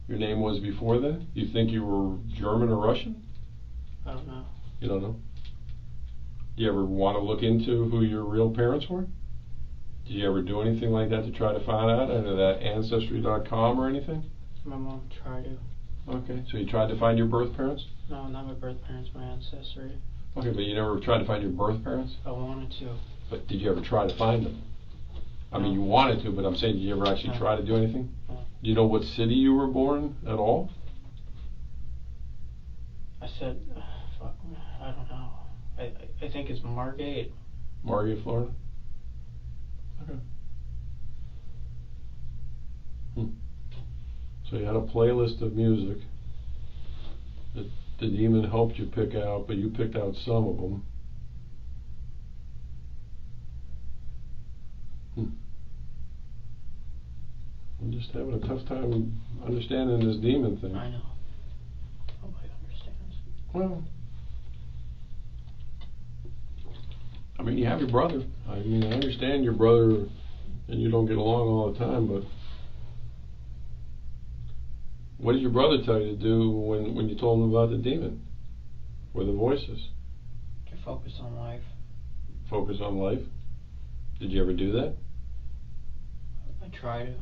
name was before that? You think you were German or Russian? I don't know. You don't know? Do you ever want to look into who your real parents were? Did you ever do anything like that to try to find out, either that Ancestry.com or anything? My mom tried to. Okay, so you tried to find your birth parents? No, not my birth parents, my ancestry. Okay, but you never tried to find your birth parents? I wanted to. But did you ever try to find them? I mean, you wanted to, but I'm saying, did you ever actually try to do anything? No. Do you know what city you were born at all? I said, fuck, I don't know. I think it's Margate. Margate, Florida? Okay. So you had a playlist of music that the demon helped you pick out, but you picked out some of them. I'm just having a tough time understanding this demon thing. I know. Nobody understands. Well, I mean, you have your brother. I mean, I understand your brother and you don't get along all the time, but what did your brother tell you to do when you told him about the demon? Or the voices? To focus on life. Focus on life? Did you ever do that? I try to.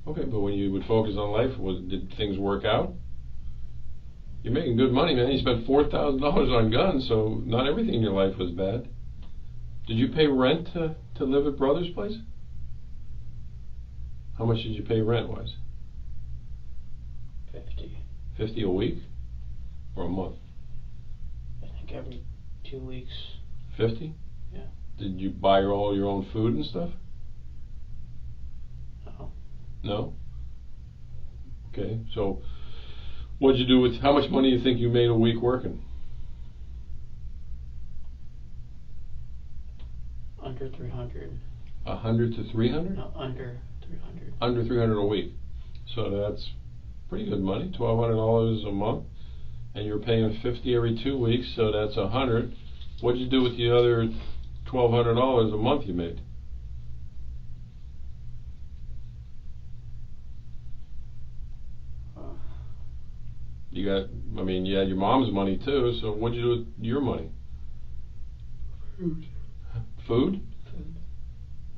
Okay, but when you would focus on life, did things work out? You're making good money, man. You spent $4,000 on guns, so not everything in your life was bad. Did you pay rent to live at Brother's place? How much did you pay rent-wise? 50. 50 a week? Or a month? I think every 2 weeks. 50? Yeah. Did you buy all your own food and stuff? No. No? Okay, so what'd you do with, how much money do you think you made a week working? Under 300. 100 to 300? No, under 300. Under 300 a week. So that's pretty good money, $1,200 a month. And you're paying 50 every 2 weeks, so that's 100. What'd you do with the other $1,200 a month you made? You got, I mean, you had your mom's money too, so what'd you do with your money? Food. Food?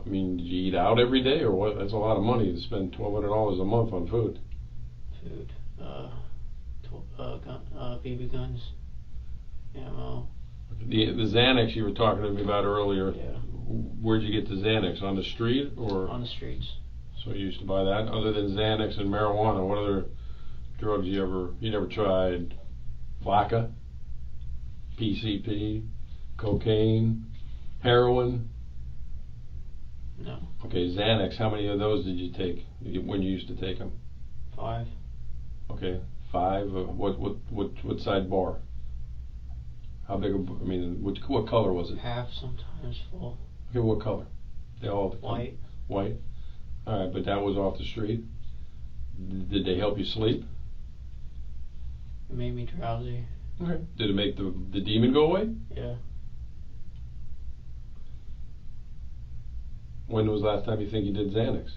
I mean, did you eat out every day, or what? That's a lot of money to spend $1,200 a month on food. Food. BB guns. Ammo. The Xanax you were talking to me about earlier. Yeah. Where'd you get the Xanax? On the street or? On the streets. So you used to buy that. Other than Xanax and marijuana, what other drugs you never tried? Vodka, PCP, cocaine, heroin. No. Okay, Xanax. How many of those did you take when you used to take them? 5. Okay, 5. What side bar? How big? I mean, what color was it? Half, sometimes full. Okay, what color? They all White. White. All right, but that was off the street. Did they help you sleep? It made me drowsy. Okay. Did it make the demon go away? Yeah. When was the last time you think you did Xanax?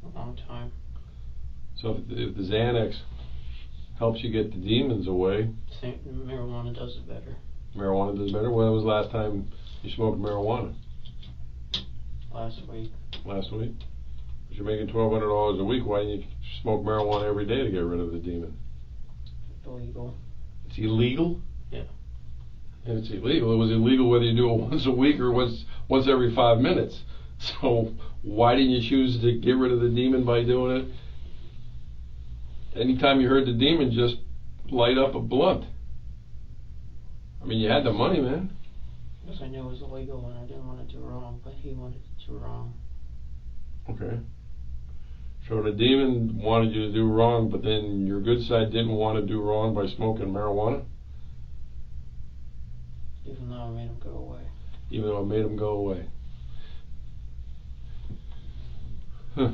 A long time. So if the Xanax helps you get the demons away, Marijuana does it better. marijuana does better. When was the last time you smoked marijuana? Last week. Last week? If you're making $1,200 a week, why didn't you smoke marijuana every day to get rid of the demon? Illegal. It's illegal? Yeah. And it's illegal. It was illegal whether you do it once a week or once every 5 minutes. So why didn't you choose to get rid of the demon by doing it? Anytime you heard the demon, just light up a blunt. I mean, you had the money, man. Because I knew it was illegal and I didn't want to do wrong, but he wanted to do wrong. Okay. So the demon wanted you to do wrong, but then your good side didn't want to do wrong by smoking marijuana? Even though it made him go away. Even though it made him go away. Huh.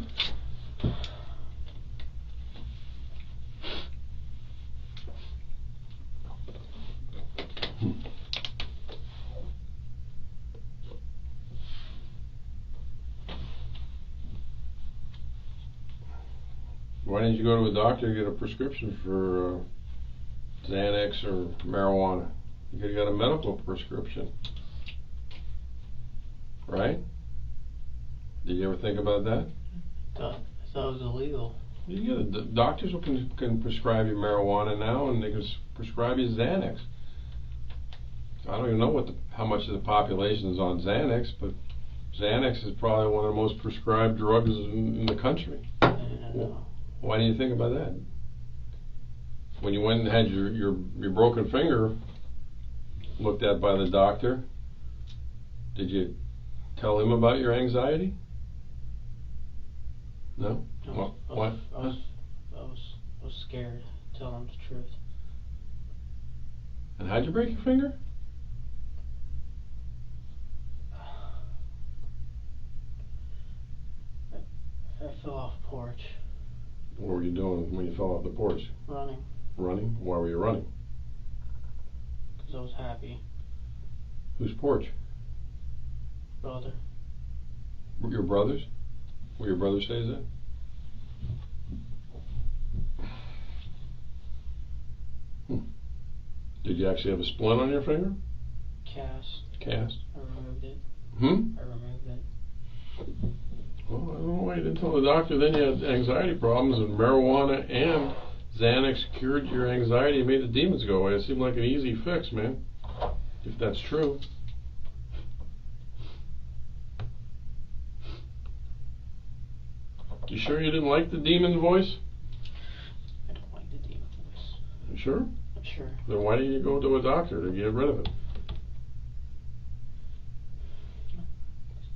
Why didn't you go to a doctor and get a prescription for Xanax or marijuana? You could have got a medical prescription. Right? Did you ever think about that? I thought it was illegal. You get doctors can prescribe you marijuana now, and they can prescribe you Xanax. I don't even know how much of the population is on Xanax, but Xanax is probably one of the most prescribed drugs in the country. I didn't know. Why didn't you think about that? When you went and had your broken finger looked at by the doctor, did you tell him about your anxiety? No? What? I was scared to tell him the truth. And how'd you break your finger? I fell off a porch. What were you doing when you fell off the porch? Running. Running? Why were you running? Because I was happy. Whose porch? Brother. Your brother's? Where your brother stays at? Did you actually have a splint on your finger? Cast? I removed it. I removed it. Well, I don't know why you didn't tell the doctor then you had anxiety problems and marijuana and Xanax cured your anxiety and made the demons go away. It seemed like an easy fix, man. If that's true. You sure you didn't like the demon voice? I don't like the demon voice. You sure? I'm sure. Then why didn't you go to a doctor to get rid of it?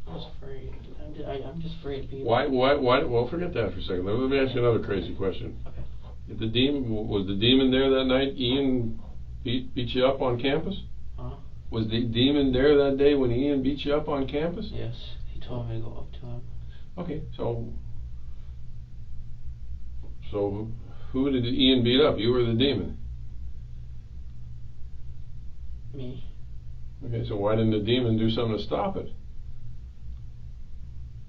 I was afraid. I'm just afraid of people. Why, well, forget that for a second. Let me ask you another crazy question. Okay. If was the demon there that night? Ian beat you up on campus? Huh? Was the demon there that day when Ian beat you up on campus? Yes. He told me to go up to him. Okay, so who did Ian beat up? You or the demon? Me. Okay, so why didn't the demon do something to stop it?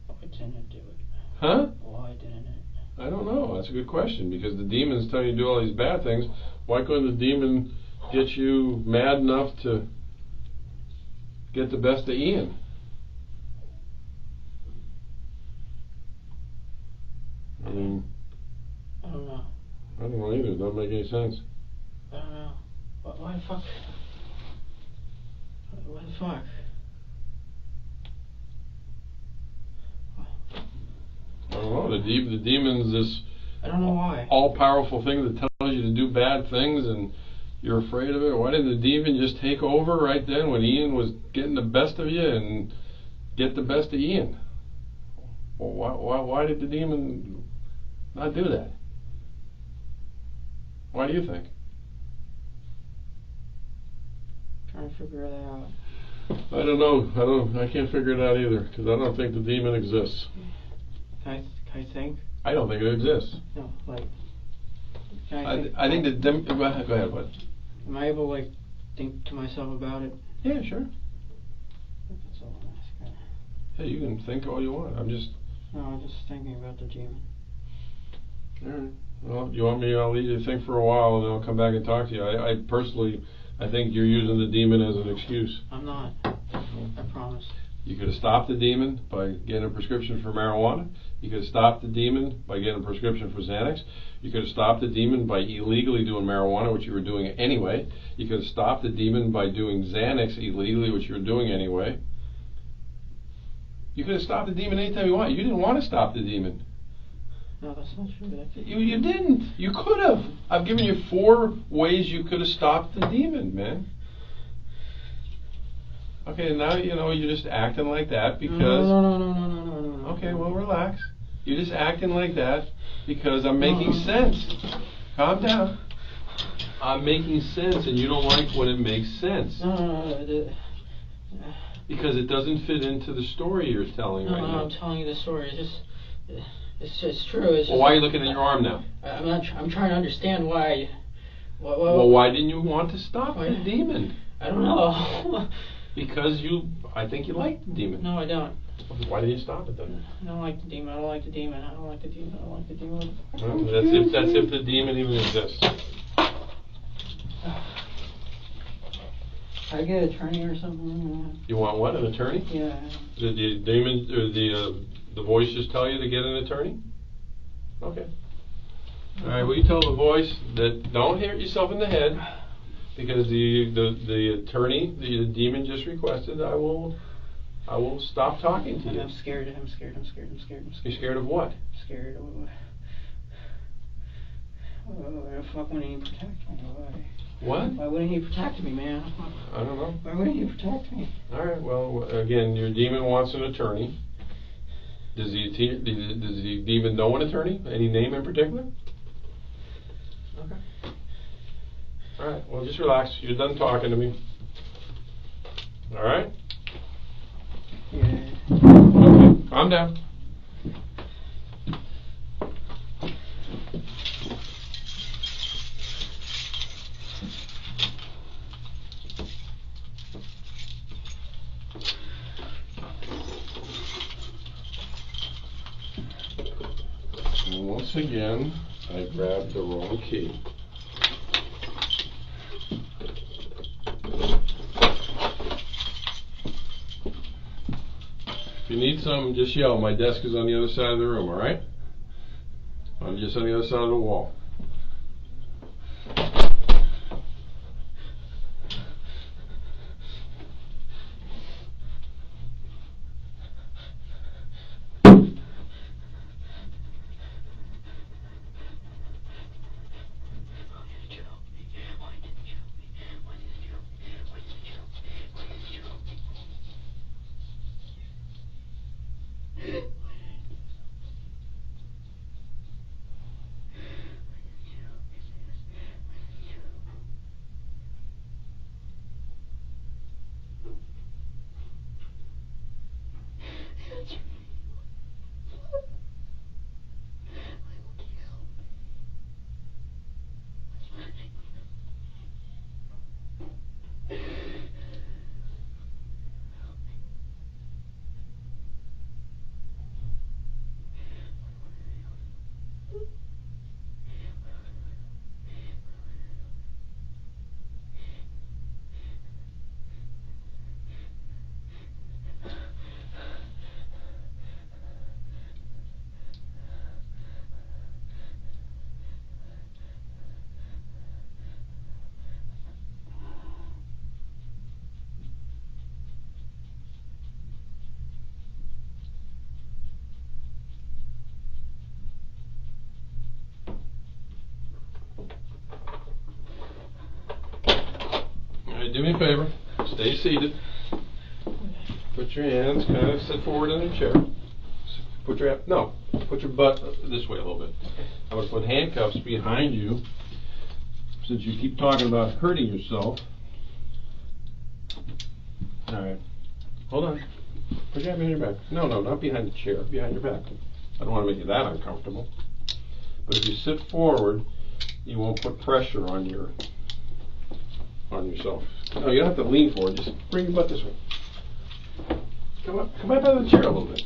Why didn't do it? Huh? Why didn't it? I don't know. That's a good question, because the demon's telling you to do all these bad things. Why couldn't the demon get you mad enough to get the best of Ian? I mean, I don't know. I don't know either. It doesn't make any sense. I don't know. Why the fuck? Why the fuck? I don't know. The demon's this I don't know why. all-powerful thing that tells you to do bad things and you're afraid of it. Why didn't the demon just take over right then when Ian was getting the best of you and get the best of Ian? Well, why did the demon not do that? Why do you think? Trying to figure that out. I don't know. I can't figure it out either, because I don't think the demon exists. Can I think? I don't think it exists. No, like. Can I think? I think that go ahead, bud. Am I able to like think to myself about it? Yeah, sure. That's all I'm asking. Hey, you can think all you want. I'm just thinking about the demon. All right. Well, you want me? I'll leave you to think for a while, and then I'll come back and talk to you. I personally, I think you're using the demon as an excuse. I'm not. I promise. You could have stopped the demon by getting a prescription for marijuana. You could have stopped the demon by getting a prescription for Xanax. You could have stopped the demon by illegally doing marijuana, which you were doing anyway. You could have stopped the demon by doing Xanax illegally, which you were doing anyway. You could have stopped the demon anytime you want. You didn't want to stop the demon. No, that's not true. You didn't. You could have. I've given you 4 ways you could have stopped the demon, man. Okay, now you know you're just acting like that because. No. Okay, well, relax. You're just acting like that because I'm making sense. Calm down. I'm making sense, and you don't like when it makes sense. No. Because it doesn't fit into the story you're telling right now. No, I'm telling you the story. It's just true. It's just, Well, why are you looking at your arm now? I'm trying to understand why. Well, why didn't you want to stop the demon? I don't know. Because I think you like the demon. No, I don't. Why didn't you stop it then? I don't like the demon. I don't like the demon. I don't like the demon. I don't like the demon. Well, that's if the demon even exists. Can I get an attorney or something? You want what? An attorney? Yeah. Did the demon or the voice just tell you to get an attorney? Okay. All right. Well, you tell the voice that don't hit yourself in the head because the attorney, the demon just requested. I will stop talking to you. I'm scared. I'm scared. You're scared of what? I'm scared. Why the fuck wouldn't he protect me? What? Why wouldn't he protect me, man? I don't know. Why wouldn't he protect me? All right. Well, again, your demon wants an attorney. Does the demon know an attorney? Any name in particular? Okay. All right. Well, just relax. You're done talking to me. All right. Yeah. Okay. Calm down. Once again, I grabbed the wrong key. If you need some, just yell. My desk is on the other side of the room, all right? I'm just on the other side of the wall. Do me a favor, stay seated. Put your hands kind of sit forward in the chair. Put your butt this way a little bit. I'm going to put handcuffs behind you since you keep talking about hurting yourself. All right, hold on. Put your hand behind your back. No, not behind the chair, behind your back. I don't want to make you that uncomfortable. But if you sit forward, you won't put pressure on yourself. No, you don't have to lean forward. Just bring your butt this way. Come up out of the chair a little bit.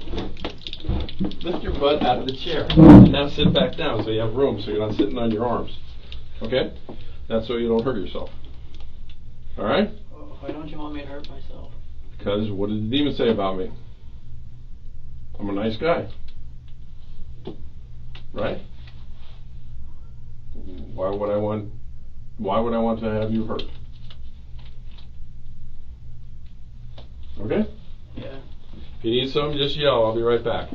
Lift your butt out of the chair. And now sit back down so you have room, so you're not sitting on your arms. Okay? That's so you don't hurt yourself. All right? Why don't you want me to hurt myself? Because what did the demon say about me? I'm a nice guy. Right? Why would I want to have you hurt? Okay? Yeah. If you need something, just yell. I'll be right back.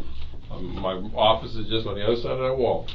My office is just on the other side of that wall.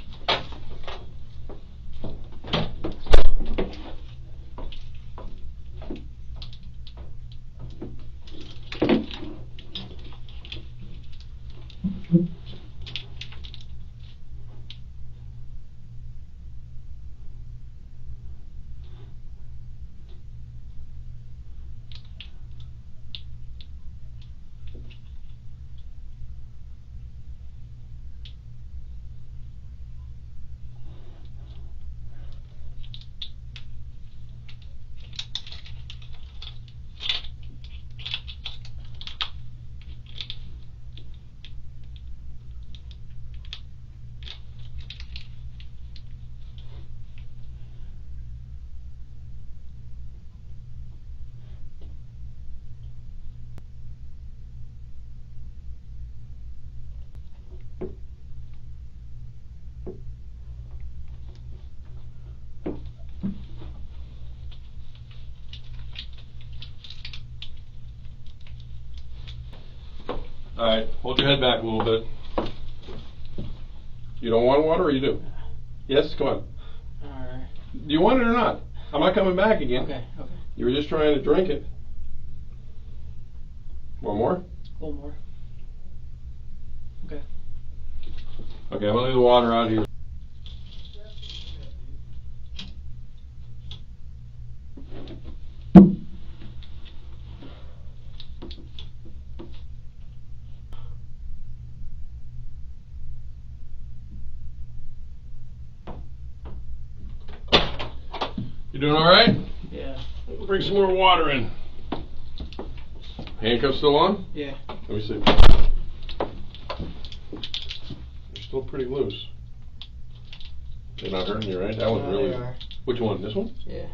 Alright, hold your head back a little bit. You don't want water or you do? Yes, come on. Alright. Do you want it or not? I'm not coming back again. Okay, okay. You were just trying to drink it. One more? A little more. Okay. Okay, I'm gonna leave the water out here. You doing alright? Yeah. We'll bring some more water in. Handcuffs still on? Yeah. Let me see. They're still pretty loose. They're not hurting you, right? That one's No, really. they are. Which one? This one? Yeah.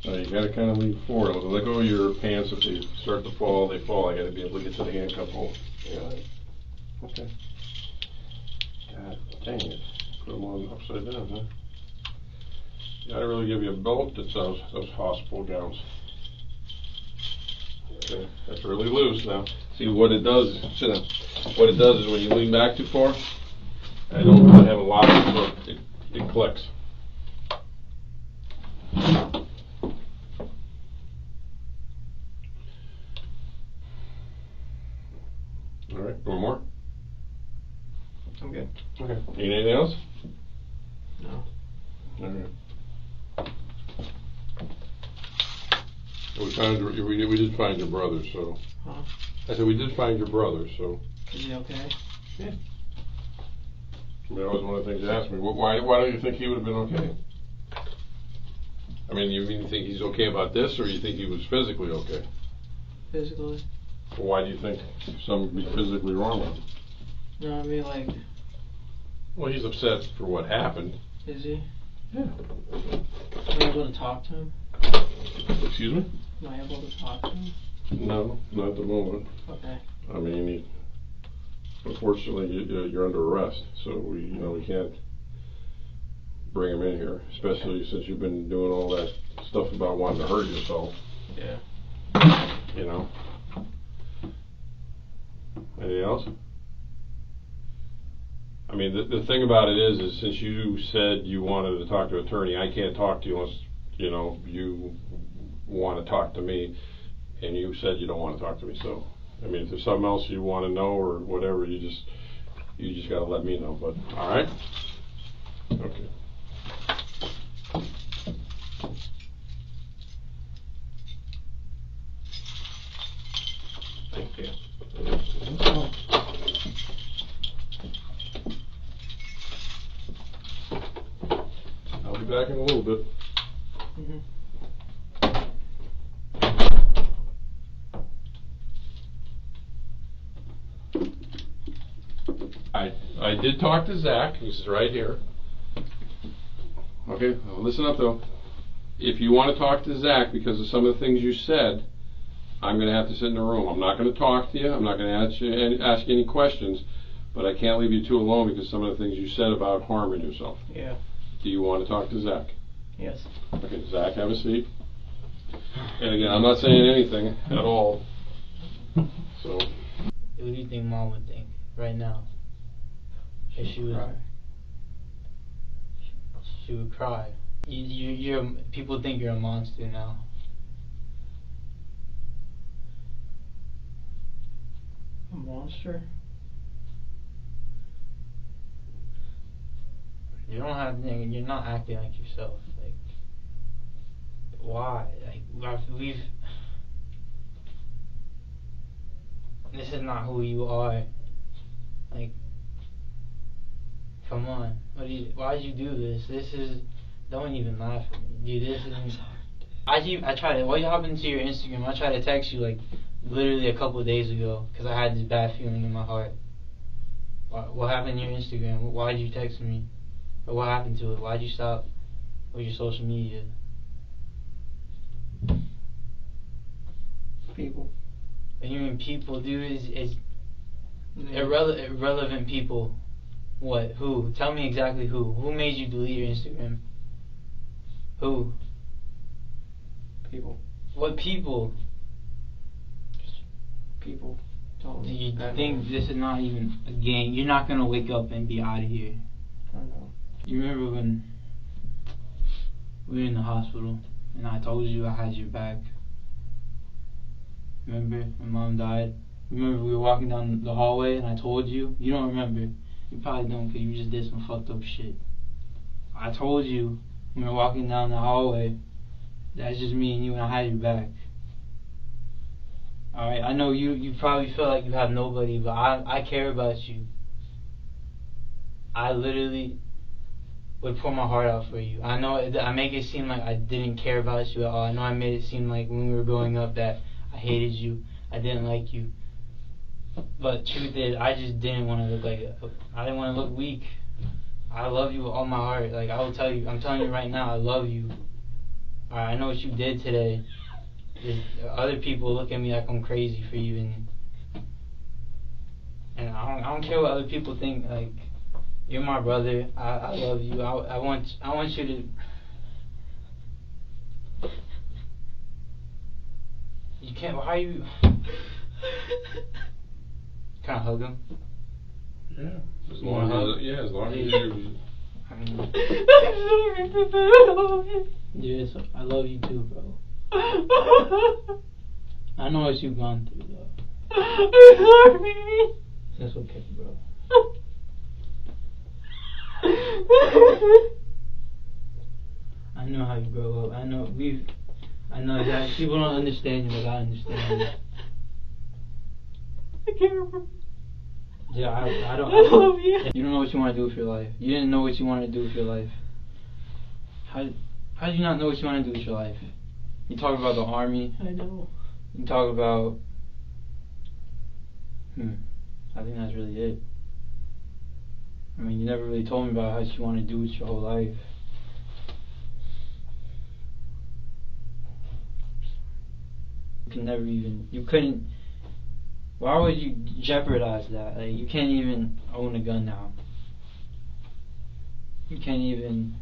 You gotta kind of lean forward. Let go of your pants. If they start to fall, they fall. I gotta be able to get to the handcuff hole. Yeah. Okay. God dang it. Put them on upside down, huh? You gotta really give you a belt that's those hospital gowns. Okay. That's really loose now. See what it does, sit down. What it does is when you lean back too far, I don't have a lock, so it clicks. Alright, one more? I'm good. Okay. Need anything else? No. Alright. We did find your brother, so. Huh? I said we did find your brother, so. Is he okay? Yeah. I mean, that was one of the things you asked me. Why don't you think he would have been okay? I mean, you think he's okay about this, or you think he was physically okay? Physically. Well, why do you think something would be physically wrong with him? No, I mean, like. Well, he's upset for what happened. Is he? Yeah. Am I able to talk to him? Excuse me? Am I able to talk to him? No, not at the moment. Okay. I mean, unfortunately, you're under arrest, so we can't bring him in here, especially since you've been doing all that stuff about wanting to hurt yourself. Yeah. You know. Anything else? I mean, the thing about it is since you said you wanted to talk to an attorney, I can't talk to you unless you want to talk to me, and you said you don't want to talk to me. So, I mean, if there's something else you want to know or whatever, you just got to let me know. But all right. Okay. Thank you. I'll be back in a little bit. Mm-hmm. I did talk to Zach. He's right here. Okay, well, listen up though. If you want to talk to Zach because of some of the things you said, I'm going to have to sit in a room. I'm not going to talk to you. I'm not going to ask you any questions, but I can't leave you two alone because some of the things you said about harming yourself. Yeah. Do you want to talk to Zach? Yes. Okay, Zach, have a seat. And again, I'm not saying anything at all. So. What do you think Mom would think right now? If she was, she would cry. People think you're a monster now. monster. You don't have, you're not acting like yourself. Like, why? Like, this is not who you are. Like, come on. Why'd you do this? Don't even laugh at me. Dude, this isn't. I tried to, what happened to your Instagram? I tried to text you, like, literally a couple of days ago, because I had this bad feeling in my heart. What happened to your Instagram? Why'd you text me? Or what happened to it? Why'd you stop with your social media? People. What do you mean people, dude? It's irrelevant people. What? Who? Tell me exactly who. Who made you delete your Instagram? Who? People. What people? People. Do you think this is not even a game? You're not gonna wake up and be out of here. I know. You remember when we were in the hospital and I told you I had your back? Remember when Mom died? Remember we were walking down the hallway and I told you? You don't remember. You probably don't because you just did some fucked up shit. I told you when we were walking down the hallway, that's just me and you and I had your back. Alright, I know you probably feel like you have nobody, but I care about you. I literally would pour my heart out for you. I know I make it seem like I didn't care about you at all. I know I made it seem like when we were growing up that I hated you, I didn't like you. But truth is, I just didn't want to look I didn't want to look weak. I love you with all my heart. Like, I will tell you, I'm telling you right now, I love you. Alright, I know what you did today. Other people look at me like I'm crazy for you, and I don't care what other people think. Like, you're my brother. I love you. I want you to. You can't. Why are you? Can I hug him? Yeah. As long as you. I mean. Yes, I love you too, bro. I know what you've gone through, though. That's okay, bro. I know how you grow up. I know that people don't understand you, but I understand you. I can't remember. Yeah, I don't. I love you. You don't know what you want to do with your life. You didn't know what you wanted to do with your life. How did you not know what you want to do with your life? You talk about the army. I know. You talk about. I think that's really it. I mean, you never really told me about how you want to do with your whole life. You couldn't. Why would you jeopardize that? Like, you can't even own a gun now. You can't even.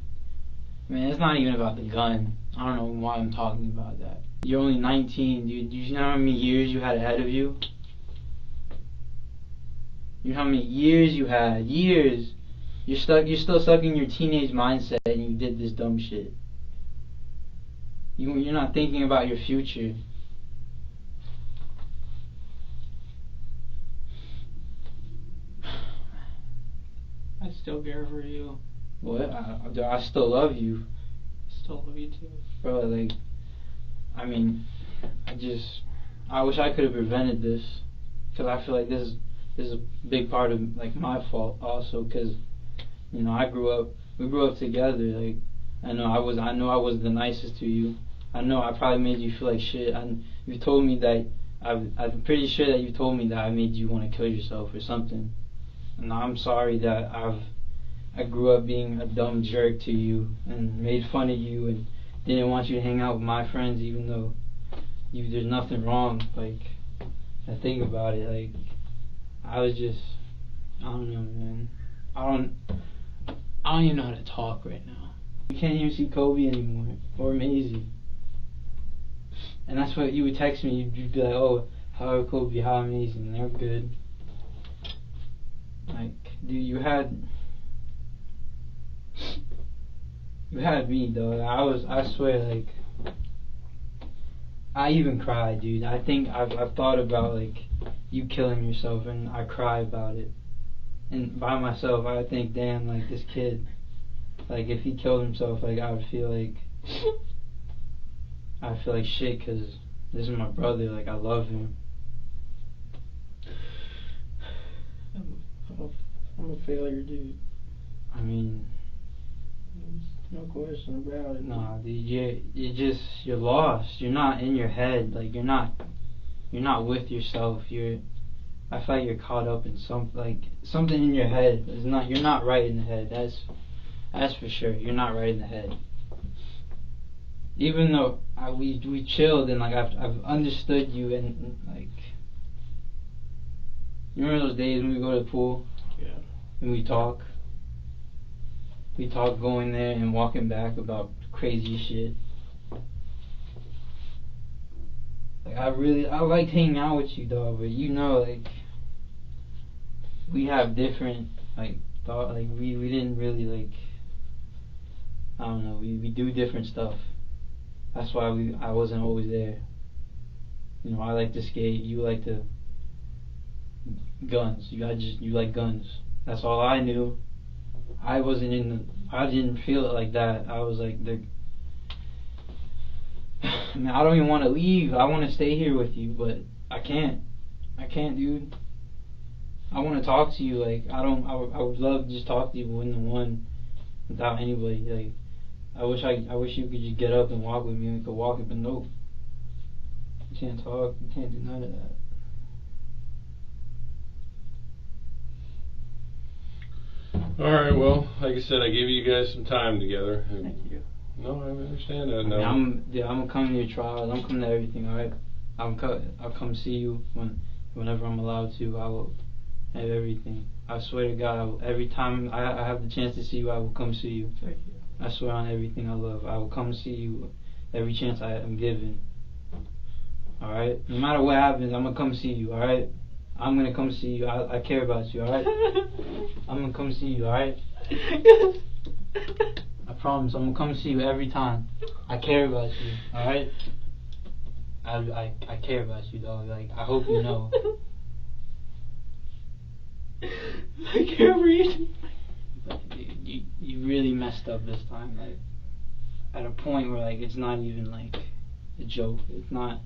Man, it's not even about the gun. I don't know why I'm talking about that. You're only 19, dude. You know how many years you had ahead of you? You know how many years you had? Years. You're still stuck in your teenage mindset and you did this dumb shit. You're not thinking about your future. I still care for you. What? I still love you. Still love you too. Bro, like, I mean, I wish I could have prevented this. Because I feel like this is a big part of, like, my fault also. Because, you know, we grew up together. Like, I know I was the nicest to you. I know I probably made you feel like shit. You told me that, I'm pretty sure that you told me that I made you want to kill yourself or something. And I'm sorry that I grew up being a dumb jerk to you and made fun of you and didn't want you to hang out with my friends, even though there's nothing wrong. Like, I think about it, like, I don't know, man. I don't even know how to talk right now. You can't even see Kobe anymore or Maisie. And that's what you would text me. You'd be like, "Oh, how are Kobe? How amazing? They're good." Like, dude, you had me, though. I swear, like, I even cried, dude. I think I've thought about, like, you killing yourself, and I cry about it. And by myself, I think, damn, like, this kid, like, if he killed himself, like, I would feel like shit, because this is my brother, like, I love him. I'm a failure, dude. I mean, no question about it. nah, dude, you're lost. You're not in your head. Like, you're not with yourself. I feel like you're caught up in something in your head. You're not right in the head. That's for sure. You're not right in the head. Even though we chilled and, like, I've understood you, and like, you remember those days when we go to the pool? Yeah. And we talk going there and walking back about crazy shit. Like, I liked hanging out with you, dog, but you know, like, we have different, like, thought, like, we didn't really, like, I don't know, we do different stuff. That's why I wasn't always there. You know, I like to skate, you like to guns. You like guns. That's all I knew. I didn't feel it like that. I was like, man, I don't even want to leave. I want to stay here with you, but I can't, dude. I want to talk to you. Like, I would love to just talk to you one-to-one without anybody. Like, I wish you could just get up and walk with me and we could walk it, but nope. You can't talk. You can't do none of that. Alright, well, like I said, I gave you guys some time together. Thank you. No, I understand that now. I'm gonna come to your trials. I'm coming to everything. All right. I'll come see you whenever I'm allowed to. I will have everything. I swear to God, every time I have the chance to see you, I will come see you. Thank you. I swear on everything I love, I will come see you every chance I am given. All right. No matter what happens, I'm gonna come see you. All right. I'm gonna come see you. I care about you. All right. I'm gonna come see you. All right. I promise. I'm gonna come see you every time. I care about you. All right. I care about you, dog. Like, I hope you know. I care for you. But you really messed up this time. Like, at a point where, like, it's not even like a joke. It's not.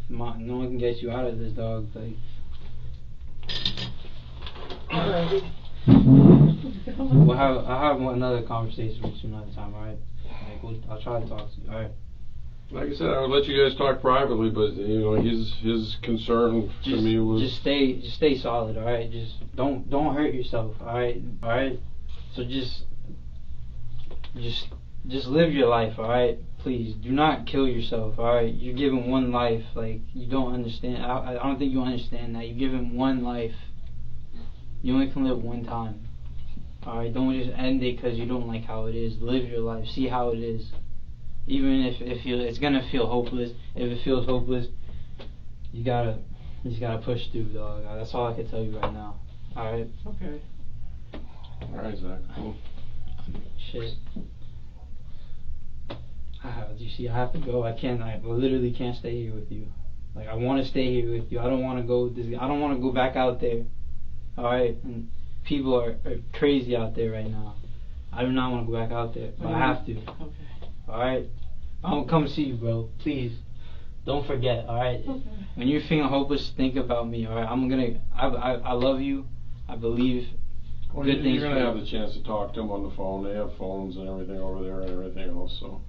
No one can get you out of this, dog. Like. Alright. I'll have another conversation with you another time, alright? Like, I'll try to talk to you, alright? Like I said, I would let you guys talk privately, but you know, his concern to me was just stay solid, alright? Just don't hurt yourself, alright? Alright? So just live your life, alright? Please do not kill yourself, alright? You're given one life. Like, you don't understand. I don't think you understand that. You're given one life. You only can live one time. Alright, don't just end it because you don't like how it is. Live your life. See how it is. Even if it's gonna feel hopeless. If it feels hopeless, you just gotta push through, dog. That's all I can tell you right now. Alright? Okay. alright, Zach. Cool. Shit. You see, I have to go. I literally can't stay here with you. Like, I want to stay here with you. I don't want to go. I don't want to go back out there. All right, and people are crazy out there right now. I do not want to go back out there, but I have to. Okay. All right, I'm gonna come see you, bro. Please, don't forget. All right, Okay. when you're feeling hopeless, think about me. All right, I love you. I believe. Well, good things. You're gonna have the chance to talk to him on the phone. They have phones and everything over there and everything else. So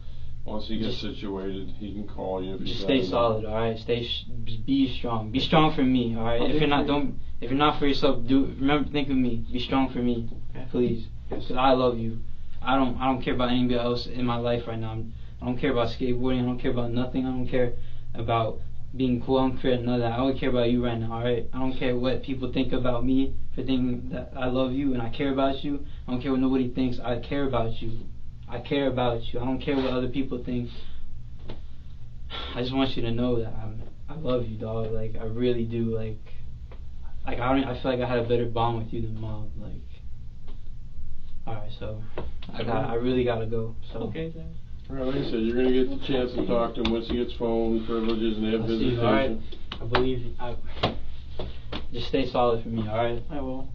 once he gets situated, he can call you. If just stay solid, all right. Be strong. Be strong for me, all right. If you're not for yourself, think of me. Be strong for me, please, because I love you. I don't care about anybody else in my life right now. I don't care about skateboarding. I don't care about nothing. I don't care about being cool. I don't care none of that. I only care about you right now, all right. I don't care what people think about me for thinking that I love you and I care about you. I don't care what nobody thinks. I care about you. I care about you. I don't care what other people think. I just want you to know that I love you, dog. Like, I really do. Like I feel like I had a better bond with you than Mom. Like, alright, so I really gotta go. So Okay, then. Alright, like I said, you're gonna get the chance to talk to him once he gets phone privileges and they have I'll see you, visitation. alright? I believe just stay solid for me, alright? I will.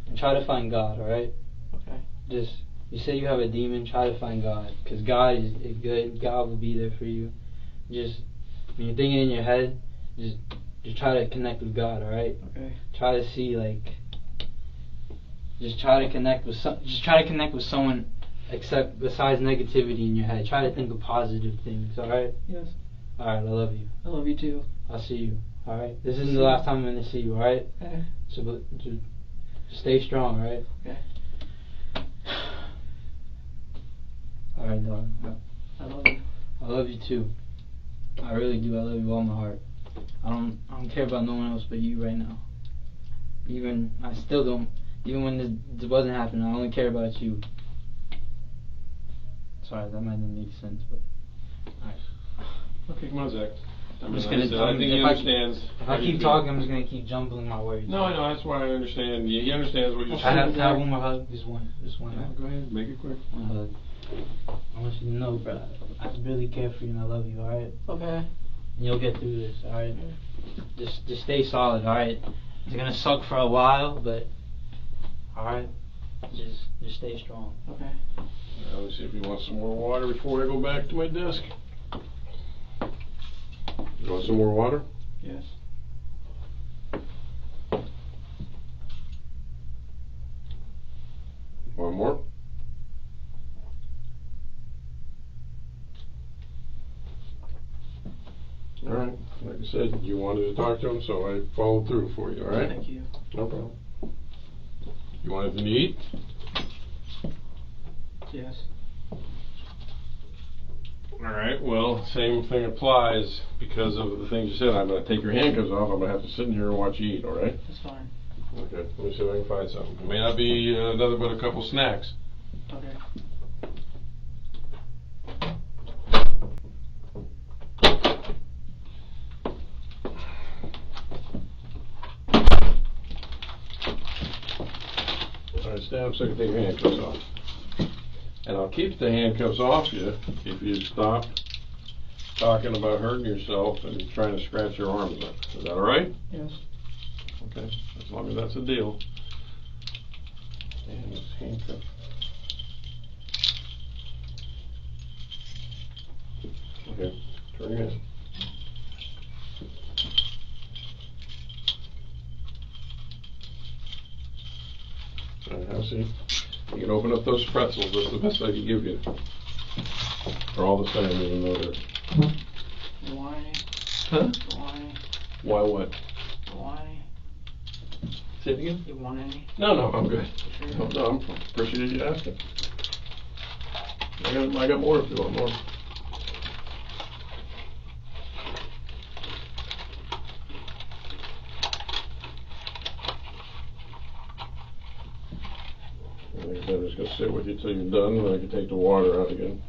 And try to find God, alright? Okay. Just, you say you have a demon, try to find God. Because God is good, God will be there for you. Just, when you're thinking in your head, just try to connect with God, alright? Okay. Try to see, like, just try to connect with someone except besides negativity in your head. Try to think of positive things, alright? Yes. Alright, I love you. I love you too. I'll see you, alright? This isn't the last time I'm going to see you, alright? Okay. So, just stay strong, alright? Okay. Alright, dog. I love you. I love you too. I really do. I love you with all my heart. I don't care about no one else but you right now. I still don't. Even when this wasn't happening, I only care about you. Sorry, that might not make sense, but alright. Okay, come on, Zach. I'm just gonna. I think he understands. If I keep talking, I'm just gonna keep jumbling my words. No, I know. That's why I understand. He understands what you're Can I saying. have one more hug? Just one. Yeah, go ahead. Make it quick. One hug. I want you to know, bro. I really care for you and I love you. All right. Okay. And you'll get through this. All right. Just stay solid. All right. It's gonna suck for a while, but all right. Just stay strong. Okay. Now, let me see if you want some more water before I go back to my desk. You want some more water? Yes. One more? Alright, like I said, you wanted to talk to him, so I followed through for you, alright? Thank you. No problem. You want anything to eat? Yes. Alright, well, same thing applies because of the things you said. I'm going to take your handcuffs off. I'm going to have to sit in here and watch you eat, alright? That's fine. Okay, let me see if I can find something. It may not be nothing but a couple snacks. Okay. Alright, stand up so I can take your handcuffs off. And I'll keep the handcuffs off you if you stop talking about hurting yourself and trying to scratch your arms up. Is that alright? Yes. Okay, as long as that's a deal. And this handcuff. Okay, turn your head. Alright, have a seat. You can open up those pretzels, that's the best I can give you. They're all the same, even though they're... You want any? Huh? You want any? Why what? You want any? Say it again? You want any? No, I'm good. Sure. No, I'm appreciative you asking. I got more if you want more. Like I said, I'm just going to sit with you till you're done, and I can take the water out again.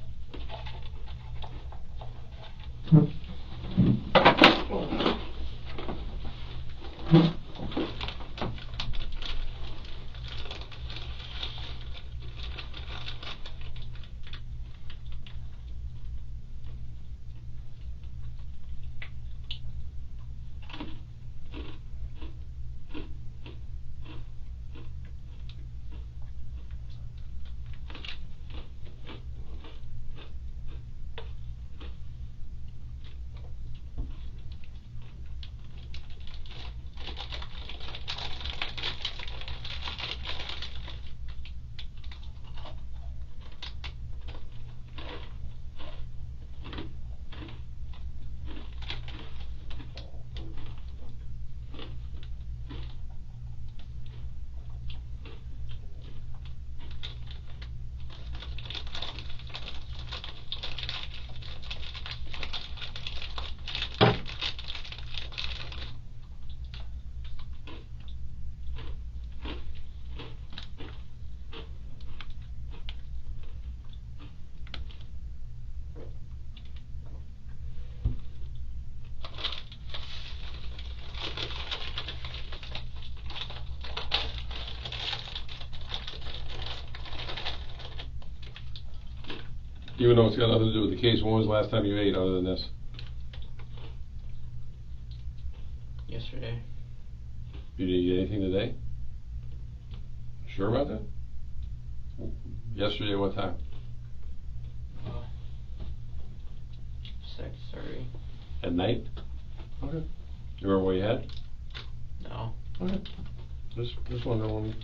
Even though it's got nothing to do with the case, when was the last time you ate other than this? Yesterday. You didn't get anything today? Sure about that? Yesterday, what time? 6:30. At night? Okay. You remember what you had? No. Okay. Just wondering.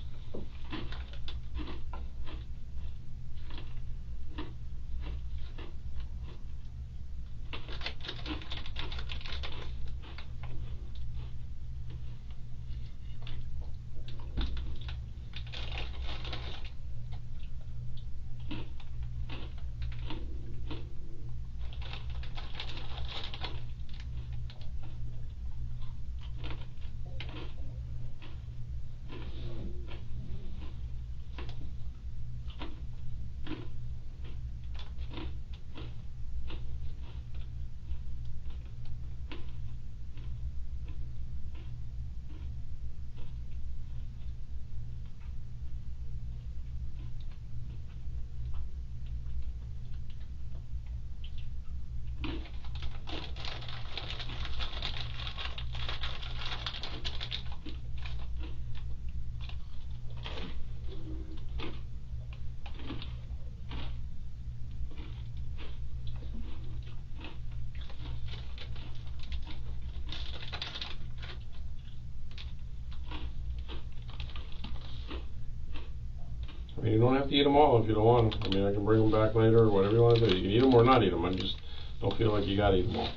I mean, you don't have to eat them all if you don't want them. I mean, I can bring them back later or whatever you want to do. You can eat them or not eat them. I just don't feel like you got to eat them all.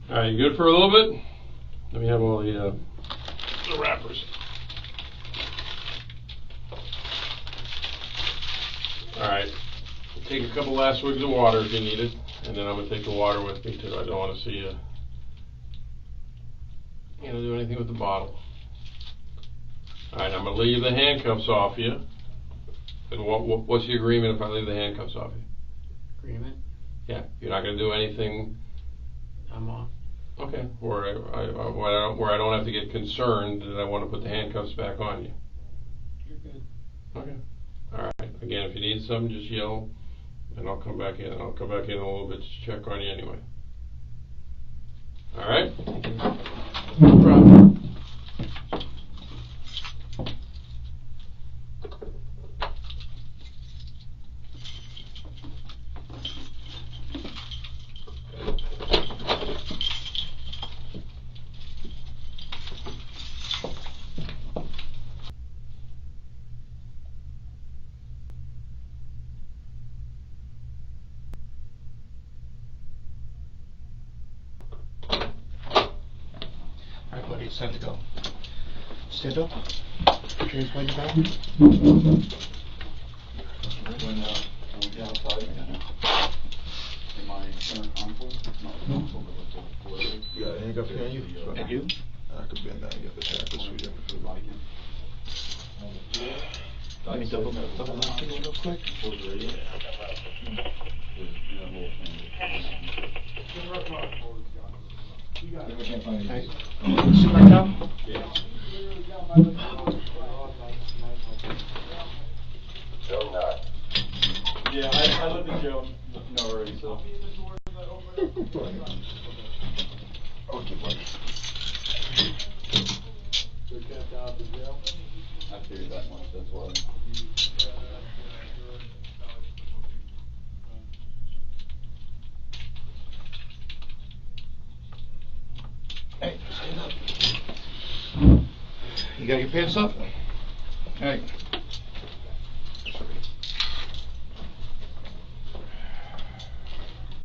All right, you good for a little bit? Let me have all the wrappers. All right, take a couple last swigs of water if you need it, and then I'm gonna take the water with me too. I don't want to see you, do anything with the bottle. All right, I'm gonna leave the handcuffs off you. And what's the agreement if I leave the handcuffs off you? Agreement? Yeah, you're not gonna do anything. I'm off. Okay, where I don't have to get concerned that I want to put the handcuffs back on you. You're good. Okay. All right. Again, if you need something, just yell, and I'll come back in. I'll come back in a little bit to check on you anyway. All right. No problem. Alright, buddy, it's time to go. Stand up. Put your hands behind your back. When we get outside, in my center console, not the console, but the You got a handcuff here on you? I do. I could bend down and get the handcuffs for you. body cam. Let me double lock it real quick. Alright. Sit back down. Yeah, I lived in jail already, so. Okay, buddy. I figured that much, that's why. Hey, stand up. You got your pants up? Alright.